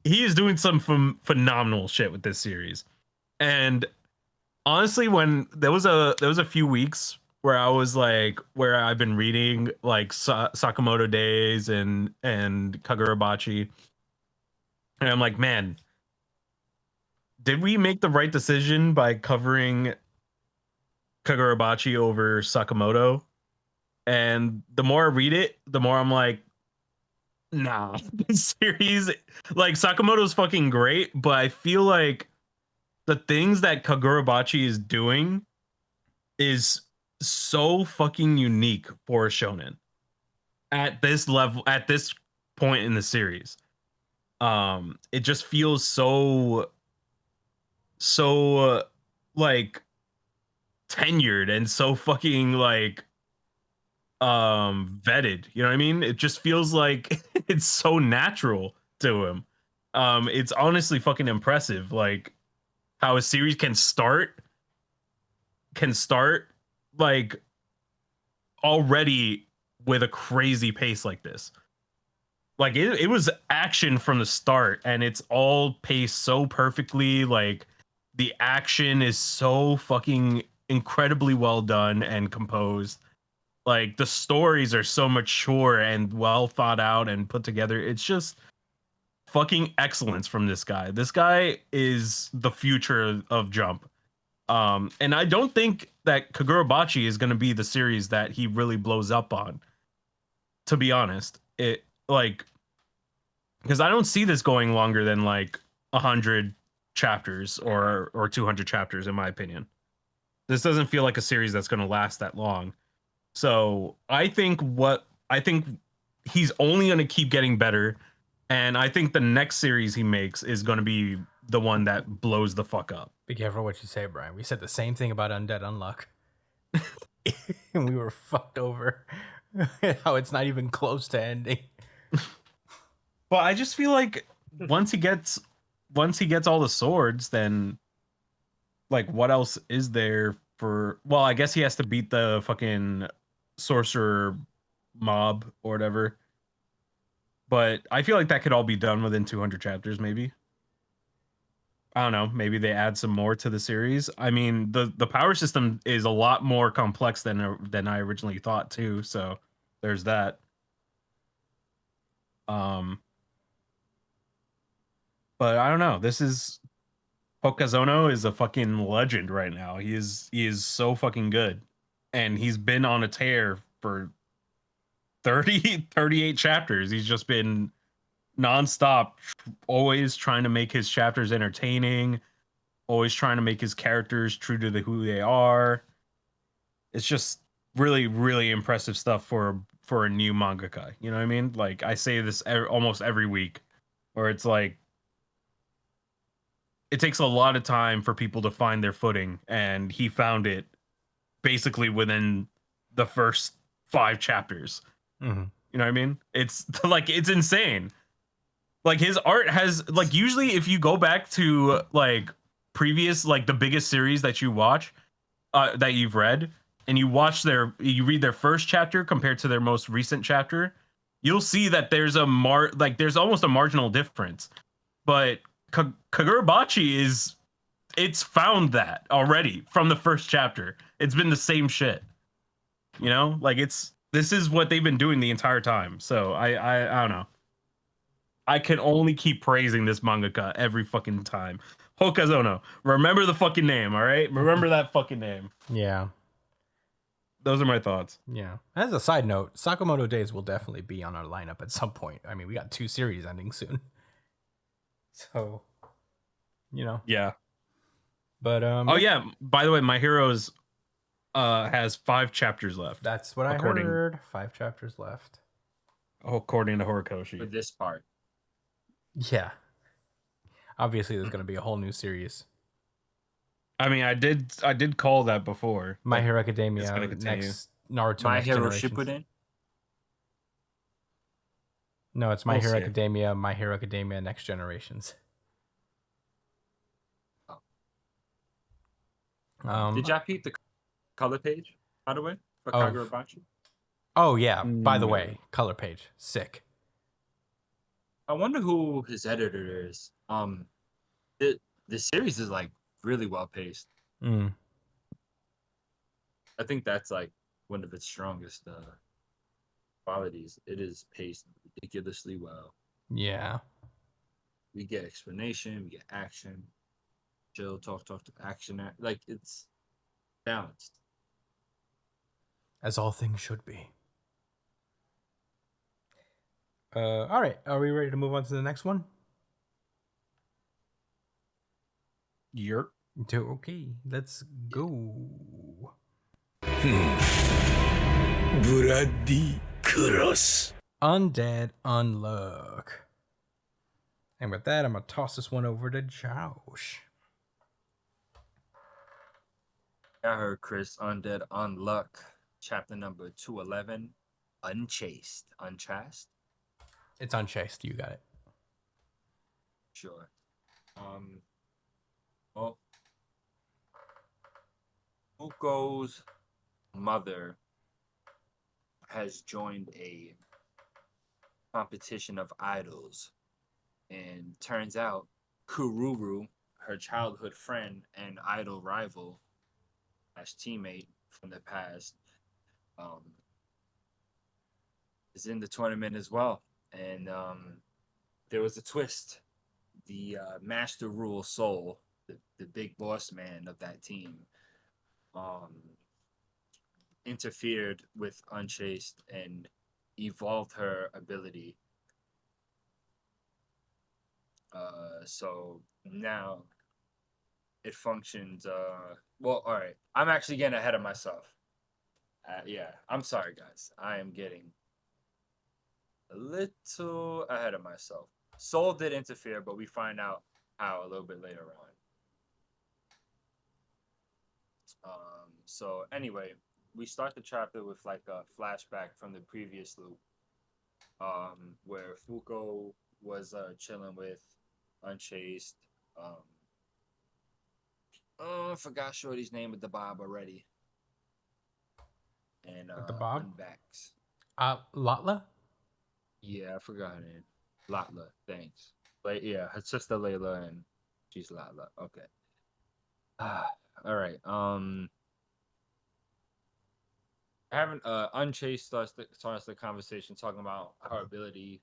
he is doing some phenomenal shit with this series. And honestly, when there was a few weeks where I was like, where I've been reading like Sakamoto Days and Kagurabachi, and I'm like, man, did we make the right decision by covering Kagurabachi over Sakamoto? And the more I read it, the more I'm like, nah, this series, like Sakamoto's fucking great, but I feel like the things that Kagurabachi is doing is so fucking unique for a shonen at this level, at this point in the series. It just feels so like tenured and so fucking like vetted. You know what I mean? It just feels like it's so natural to him. It's honestly fucking impressive, like how a series can start like already with a crazy pace like this. Like it was action from the start, and it's all paced so perfectly. Like the action is so fucking incredibly well done and composed. Like the stories are so mature and well thought out and put together. It's just fucking excellence from this guy. This guy is the future of Jump. And I don't think that Kagurabachi is going to be the series that he really blows up on. To be honest, it like because I don't see this going longer than like 100 chapters or 200 chapters, in my opinion. This doesn't feel like a series that's going to last that long. So I think he's only going to keep getting better, and I think the next series he makes is going to be the one that blows the fuck up. Be careful what you say, Brian. We said the same thing about Undead Unluck. And we were fucked over. How it's not even close to ending. But I just feel like once he gets all the swords, then like what else is there for? Well, I guess he has to beat the fucking sorcerer mob or whatever. But I feel like that could all be done within 200 chapters, maybe. I don't know. Maybe they add some more to the series. I mean, the power system is a lot more complex than I originally thought too. So there's that. But I don't know. This is Pokazono is a fucking legend right now. He is so fucking good, and he's been on a tear for 38 chapters. He's just been nonstop, always trying to make his chapters entertaining, always trying to make his characters true to who they are. It's just really, really impressive stuff for a new mangaka. You know what I mean? Like I say this almost every week, where it's like it takes a lot of time for people to find their footing, and he found it basically within the first 5 chapters. Mm-hmm. You know what I mean? It's like it's insane. Like his art has like usually if you go back to like previous, like the biggest series that you watch, that you've read, and you read their first chapter compared to their most recent chapter, you'll see that there's there's almost a marginal difference. But Kagurabachi it's found that already from the first chapter. It's been the same shit. You know, like this is what they've been doing the entire time. So I don't know. I can only keep praising this mangaka every fucking time. Hokazono. Remember the fucking name, all right? Remember that fucking name. Yeah. Those are my thoughts. Yeah. As a side note, Sakamoto Days will definitely be on our lineup at some point. I mean, we got 2 series ending soon. So, you know. Yeah. But Oh yeah, by the way, My Heroes has 5 chapters left. That's what I heard. 5 chapters left. According to Horikoshi. For this part. Yeah. Obviously there's going to be a whole new series. I mean, I did call that before. My Hero Academia it's gonna continue. next Naruto My Next Hero Generations. Shippuden. No, it's My We'll Hero see. Academia, My Hero Academia Next Generations. Did y'all peep the color page, by the way, for Oh. Kagurabachi? Oh yeah, by the No. way, color page. Sick. I wonder who his editor is. The series is like really well paced. Mm. I think that's like one of its strongest qualities. It is paced ridiculously well. Yeah. We get explanation, we get action, chill, talk, action. Like it's balanced. As all things should be. All right. Are we ready to move on to the next one? Yerp. Okay, let's go. Bloody cross. Undead Unluck. And with that, I'm going to toss this one over to Josh. I heard Chris Undead Unluck, chapter number 211, Unchaste. Unchaste? It's Unchased. You got it. Sure. Well, Fuko's mother has joined a competition of idols, and turns out Kururu, her childhood friend and idol rival as teammate from the past, is in the tournament as well. And there was a twist. The Master Rule Soul, the big boss man of that team, interfered with Unchaste and evolved her ability. So now it functions. Well, all right. I'm actually getting ahead of myself. Yeah, I'm sorry, guys. I am getting a little ahead of myself. Soul did interfere, but we find out how a little bit later on. So anyway, we start the chapter with like a flashback from the previous loop, where Fuko was chilling with Unchaste. I forgot Shorty's name with the bob already. And With the bob? Unbacks. Latla? Yeah, I forgot her name. Latla, thanks. But yeah, her sister Layla and she's Latla. Okay. All right. Having Unchased starts the conversation talking about her ability,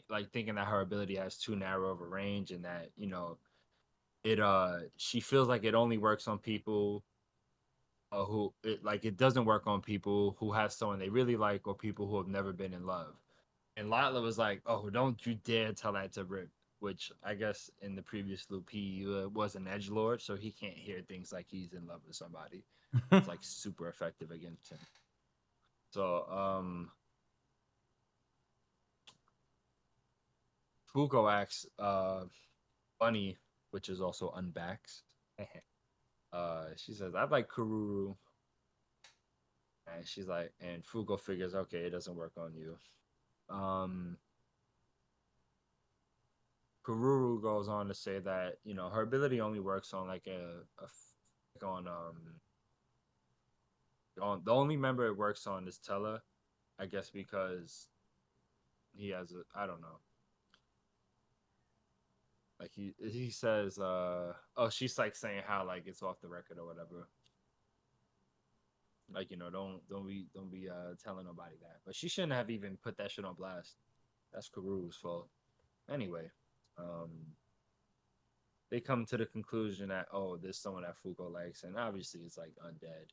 like thinking that her ability has too narrow of a range, and that it she feels like it only works on people who it doesn't work on people who have someone they really like or people who have never been in love. And Latla was like, "Oh, don't you dare tell that to Rip," which I guess in the previous loop he was an edgelord, so he can't hear things like he's in love with somebody. It's like super effective against him. So Fuko asks Bonney, which is also Unbacks. She says, "I'd like Kururu." And she's like, and Fuko figures, okay, it doesn't work on you. Kururu goes on to say that her ability only works on like on the only member it works on is Tella, I guess because he has a I don't know. Like he says, she's like saying how like it's off the record or whatever. Like don't be telling nobody that. But she shouldn't have even put that shit on blast. That's Karu's fault. Anyway, they come to the conclusion that there's someone that Fuko likes, and obviously it's like undead.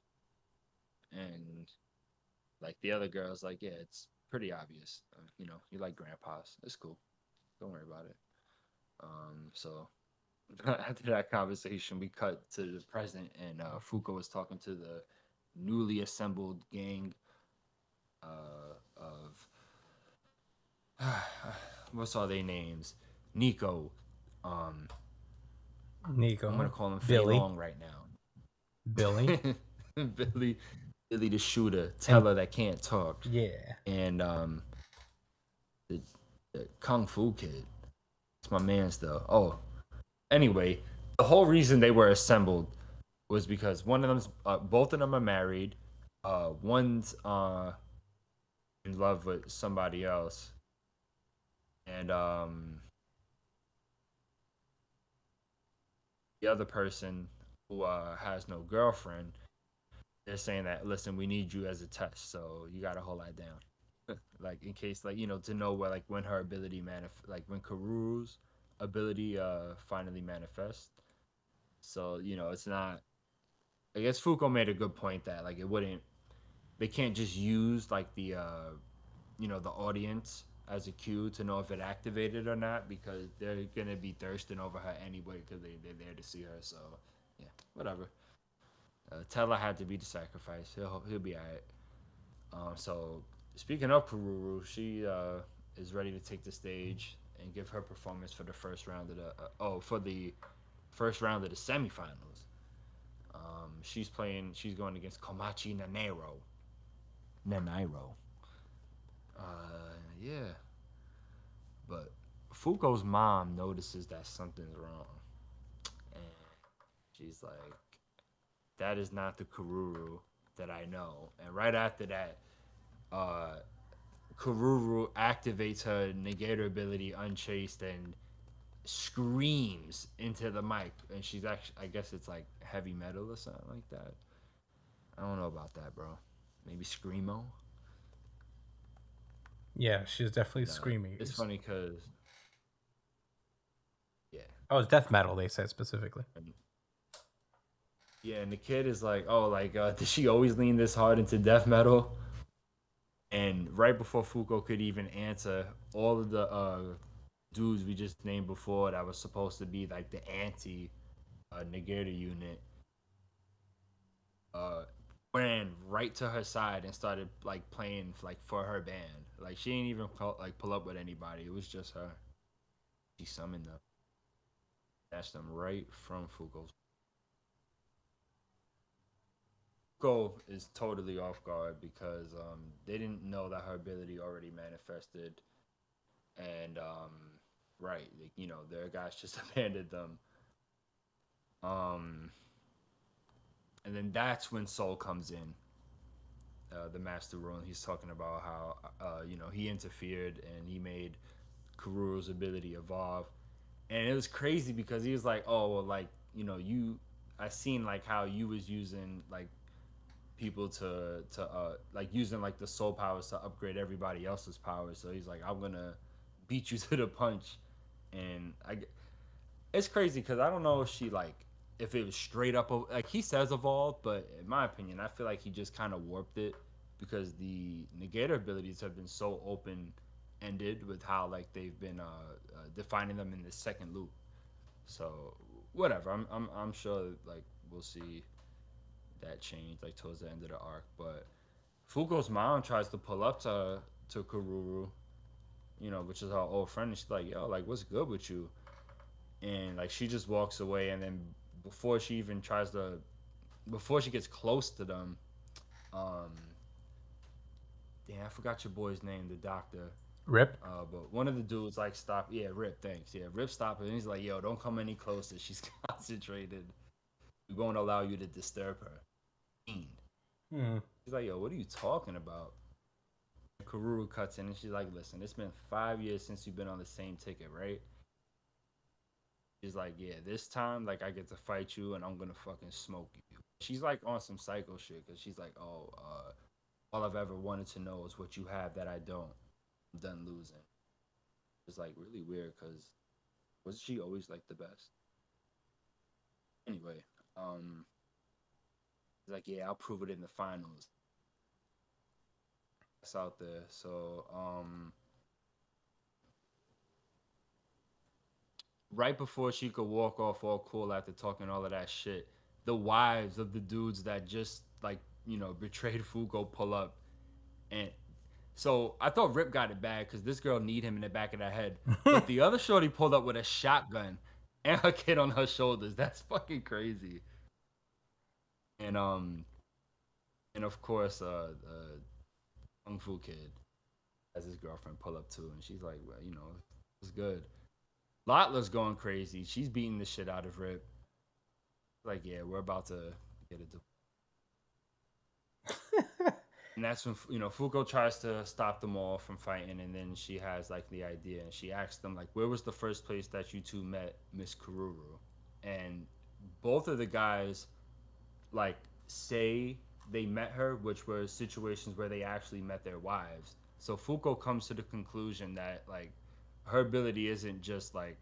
And like the other girl's like, yeah, it's pretty obvious. You like grandpas. It's cool. Don't worry about it. So after that conversation, we cut to the present, and Fuko was talking to the newly assembled gang of what's all their names? Nico. Nico. I'm gonna call him Billy. Long right now. Billy. Billy the shooter, Teller that can't talk, Yeah. and the Kung Fu kid. It's my man's though. Oh, anyway, the whole reason they were assembled was because one of them's both of them are married. One's in love with somebody else, and the other person who has no girlfriend. They're saying that listen, we need you as a test, so you gotta hold that down, like in case to know where like when her ability like when Karuru's ability finally manifests. So it's not. I guess Fuko made a good point that like it wouldn't. They can't just use like the the audience as a cue to know if it activated or not because they're gonna be thirsting over her anyway because they're there to see her. So yeah, whatever. Teller had to be the sacrifice. He'll be alright. So speaking of Kururu, she is ready to take the stage and give her performance for the first round of the semifinals. She's going against Komachi Nanero. Yeah. But Fuko's mom notices that something's wrong. And she's like, that is not the Kururu that I know. And right after that, Kururu activates her negator ability unchased and screams into the mic. And she's actually, I guess it's like heavy metal or something like that. I don't know about that, bro. Maybe Screamo? Yeah, she's definitely screaming. It's funny because, yeah. Oh, it's death metal, they said specifically. Yeah, and the kid is like, did she always lean this hard into death metal? And right before Fuko could even answer, all of the dudes we just named before that was supposed to be like the anti negator unit ran right to her side and started like playing like for her band. Like she didn't even pull up with anybody. It was just her. She summoned them. Snatched them right from Fuko's. Fuko is totally off guard because they didn't know that her ability already manifested, and right, like, their guys just abandoned them. And then that's when Soul comes in, the Master Rule, and he's talking about how he interfered and he made Kururu's ability evolve, and it was crazy because he was like, oh well, like I seen like how you was using like people to like using like the soul powers to upgrade everybody else's powers. So he's like, I'm gonna beat you to the punch, and it's crazy because I don't know if she like if it was straight up like he says evolved, but in my opinion, I feel like he just kind of warped it because the negator abilities have been so open ended with how like they've been defining them in the second loop. So whatever, I'm sure like we'll see that change like towards the end of the arc. But Fuko's mom tries to pull up to Kururu, which is her old friend, and she's like, yo, like what's good with you? And like she just walks away, and then before she gets close to them, damn, I forgot your boy's name, the doctor. Rip. But one of the dudes like stop. Yeah, Rip. Thanks. Yeah, Rip stopped her, and he's like, "Yo, don't come any closer. She's concentrated. We won't allow you to disturb her." Fiend. Hmm. He's like, "Yo, what are you talking about?" Karuru cuts in, and she's like, "Listen, it's been 5 years since you've been on the same ticket, right?" She's like, "Yeah, this time, like, I get to fight you, and I'm gonna fucking smoke you." She's like on some psycho shit, cause she's like, "Oh, all I've ever wanted to know is what you have that I don't. I'm done losing." It's like really weird, cause wasn't she always like the best? Anyway, he's like, "Yeah, I'll prove it in the finals." That's out there. So, right before she could walk off all cool after talking all of that shit, the wives of the dudes that just like betrayed Fuko pull up, and so I thought Rip got it bad because this girl need him in the back of the head, but the other shorty pulled up with a shotgun and her kid on her shoulders. That's fucking crazy. And and of course Kung Fu Kid has his girlfriend pull up too, and she's like, well, it's good. Lotla's going crazy. She's beating the shit out of Rip. Like, yeah, we're about to get it. And that's when Fuko tries to stop them all from fighting, and then she has like the idea, and she asks them like, "Where was the first place that you two met Miss Kururu?" And both of the guys like say they met her, which were situations where they actually met their wives. So Fuko comes to the conclusion that like her ability isn't just like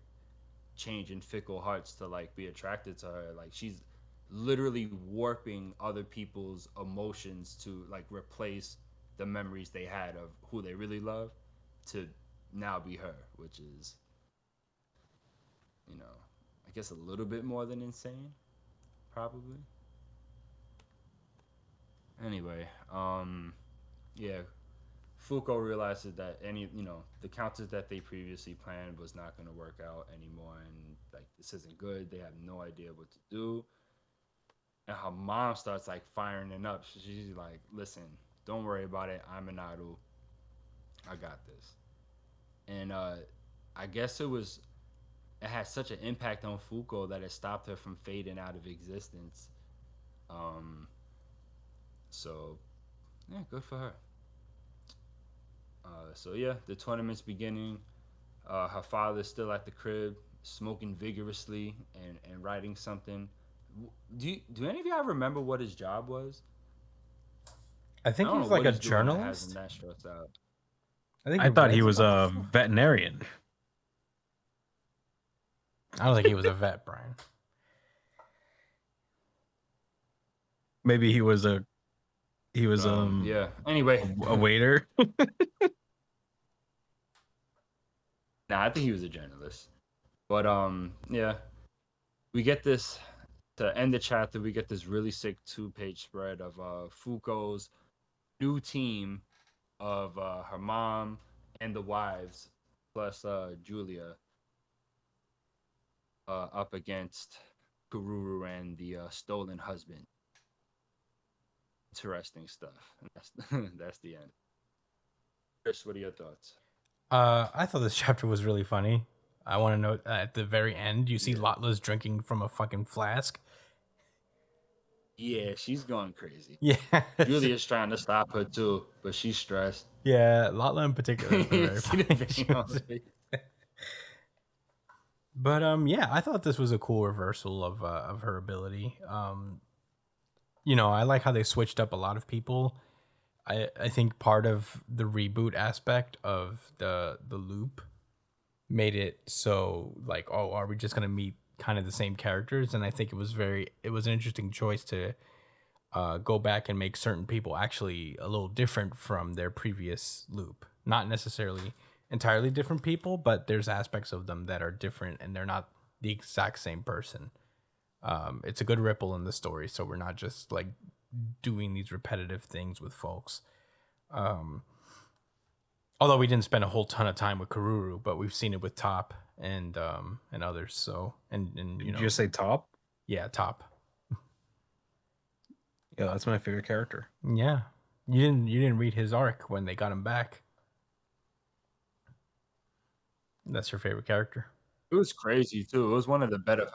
changing fickle hearts to like be attracted to her. Like she's literally warping other people's emotions to like replace the memories they had of who they really love to now be her, which is I guess a little bit more than insane, probably. Anyway, yeah, Foucault realizes that the counters that they previously planned was not going to work out anymore, and like this isn't good. They have no idea what to do, and her mom starts like firing it up. She's like, "Listen, don't worry about it. I'm an idol. I got this." And I guess it had such an impact on Foucault that it stopped her from fading out of existence. Um, so yeah, good for her. So yeah, the tournament's beginning. Her father's still at the crib, smoking vigorously and writing something. Do any of y'all remember what his job was? I I think don't know he's like what a he's doing that has him journalist. that stressed out. I think I thought he vets was a stuff. veterinarian. I don't think he was a vet, Brian. Maybe he was Yeah. Anyway, a waiter. nah, I think he was a journalist. But yeah, we get this to end the chapter. We get this really sick 2-page spread of Foucault's new team of her mom and the wives plus Julia up against Gururu and the stolen husband. Interesting stuff. And that's the end. Chris, what are your thoughts? I thought this chapter was really funny. I want to know at the very end, you see Yeah. Lotla's drinking from a fucking flask. Yeah, she's going crazy. Yeah. Julia's trying to stop her too, but she's stressed. Yeah, Lotla in particular has been very See the funny. vein on her face? But yeah, I thought this was a cool reversal of her ability. I like how they switched up a lot of people. I think part of the reboot aspect of the loop made it so like, oh, are we just gonna meet kind of the same characters? And I think it was an interesting choice to go back and make certain people actually a little different from their previous loop. Not necessarily entirely different people, but there's aspects of them that are different and they're not the exact same person. It's a good ripple in the story, so we're not just like doing these repetitive things with folks. Although we didn't spend a whole ton of time with Karuru, but we've seen it with Top and others. So and Did you just say Top? yeah, Top. Yeah, that's my favorite character. Yeah, you didn't read his arc when they got him back. That's your favorite character? It was crazy too. It was one of the better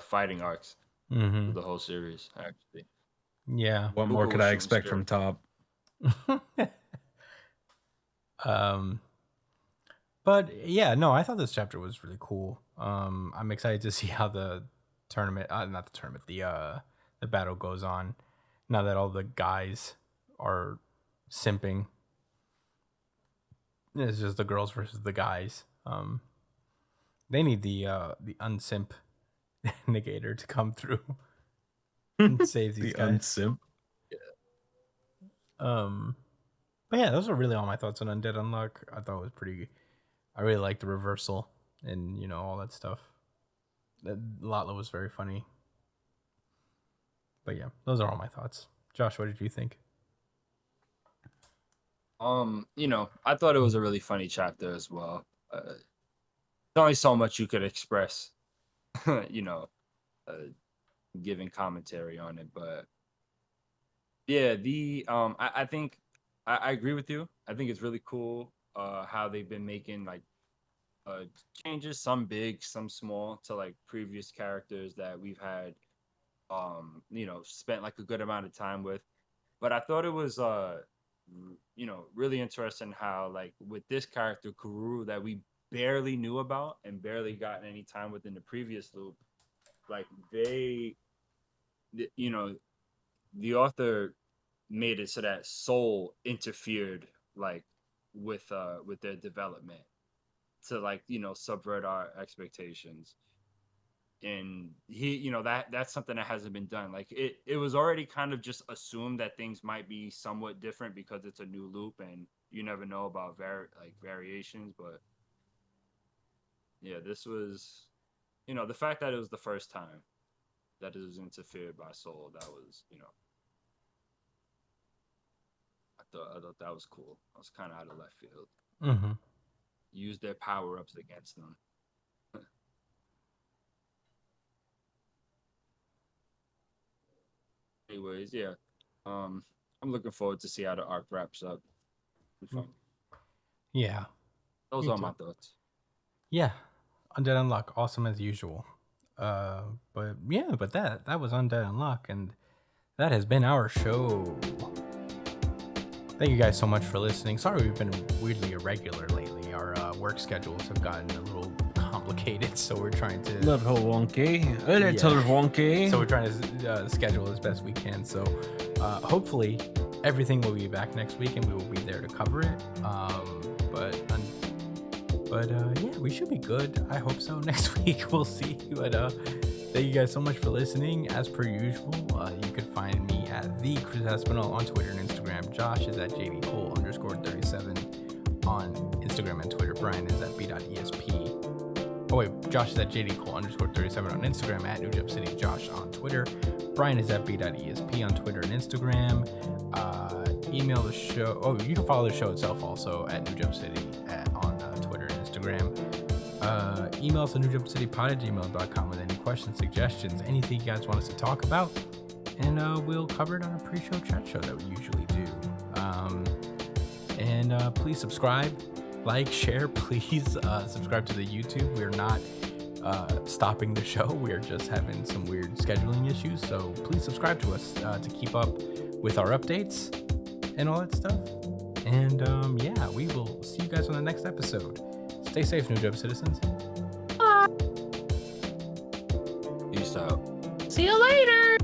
fighting arcs Mm-hmm. of the whole series, actually. Yeah. What more Luca could was I shooting expect straight. from Top? But yeah, no, I thought this chapter was really cool. I'm excited to see how the tournament, not the tournament, the battle goes on. Now that all the guys are simping, it's just the girls versus the guys. They need the unsimp negator to come through and save these The guys. unsimp. But yeah, those are really all my thoughts on Undead Unluck. I thought it was pretty. I really liked the reversal and all that stuff. Lotla was very funny. But yeah, those are all my thoughts. Josh, what did you think? I thought it was a really funny chapter as well. There's only so much you could express, you know, giving commentary on it, but yeah, I think I agree with you. I think it's really cool how they've been making like changes, some big, some small, to like previous characters that we've had spent like a good amount of time with. But I thought it was really interesting how like with this character Kuru that we barely knew about and barely got any time within the previous loop, like the author made it so that Soul interfered like with their development to like subvert our expectations. And that's something that hasn't been done. Like it was already kind of just assumed that things might be somewhat different because it's a new loop and you never know about variations. But yeah, this was the fact that it was the first time that it was interfered by Soul, that was I thought that was cool. I was kind of out of left field. Mm-hmm. Use their power ups against them. Anyways, yeah. I'm looking forward to see how the arc wraps up. Fun. Yeah. Those Me are too. my thoughts. Yeah. Undead Unluck, awesome as usual. But that was Undead Unluck, and that has been our show. Thank you guys so much for listening. Sorry we've been weirdly irregular lately. Our work schedules have gotten a little complicated, so we're trying to Little wonky. A little Yeah. wonky. so we're trying to schedule as best we can. So hopefully everything will be back next week, and we will be there to cover it. But yeah, we should be good. I hope so. Next week we'll see. But thank you guys so much for listening. As per usual, you could find me at the Chris Espinal on Twitter and Instagram. Josh is at jdcole_37 on Instagram and Twitter. Brian is at b.esp. Oh wait, Josh is at jdcole_37 on Instagram, at New Jump City Josh on Twitter. Brian is at b.esp on Twitter and Instagram. Email the show. Oh, you can follow the show itself also at New Jump City on Twitter and Instagram. Email us at newjumpcitypod@gmail.com with any questions, suggestions, anything you guys want us to talk about, and we'll cover it on a pre-show chat show that we usually do. And please subscribe, like, share. Please subscribe to the YouTube. We're not stopping the show. We're just having some weird scheduling issues, so please subscribe to us to keep up with our updates and all that stuff. And yeah, we will see you guys on the next episode. Stay safe, New Jump citizens. Peace out. See you later.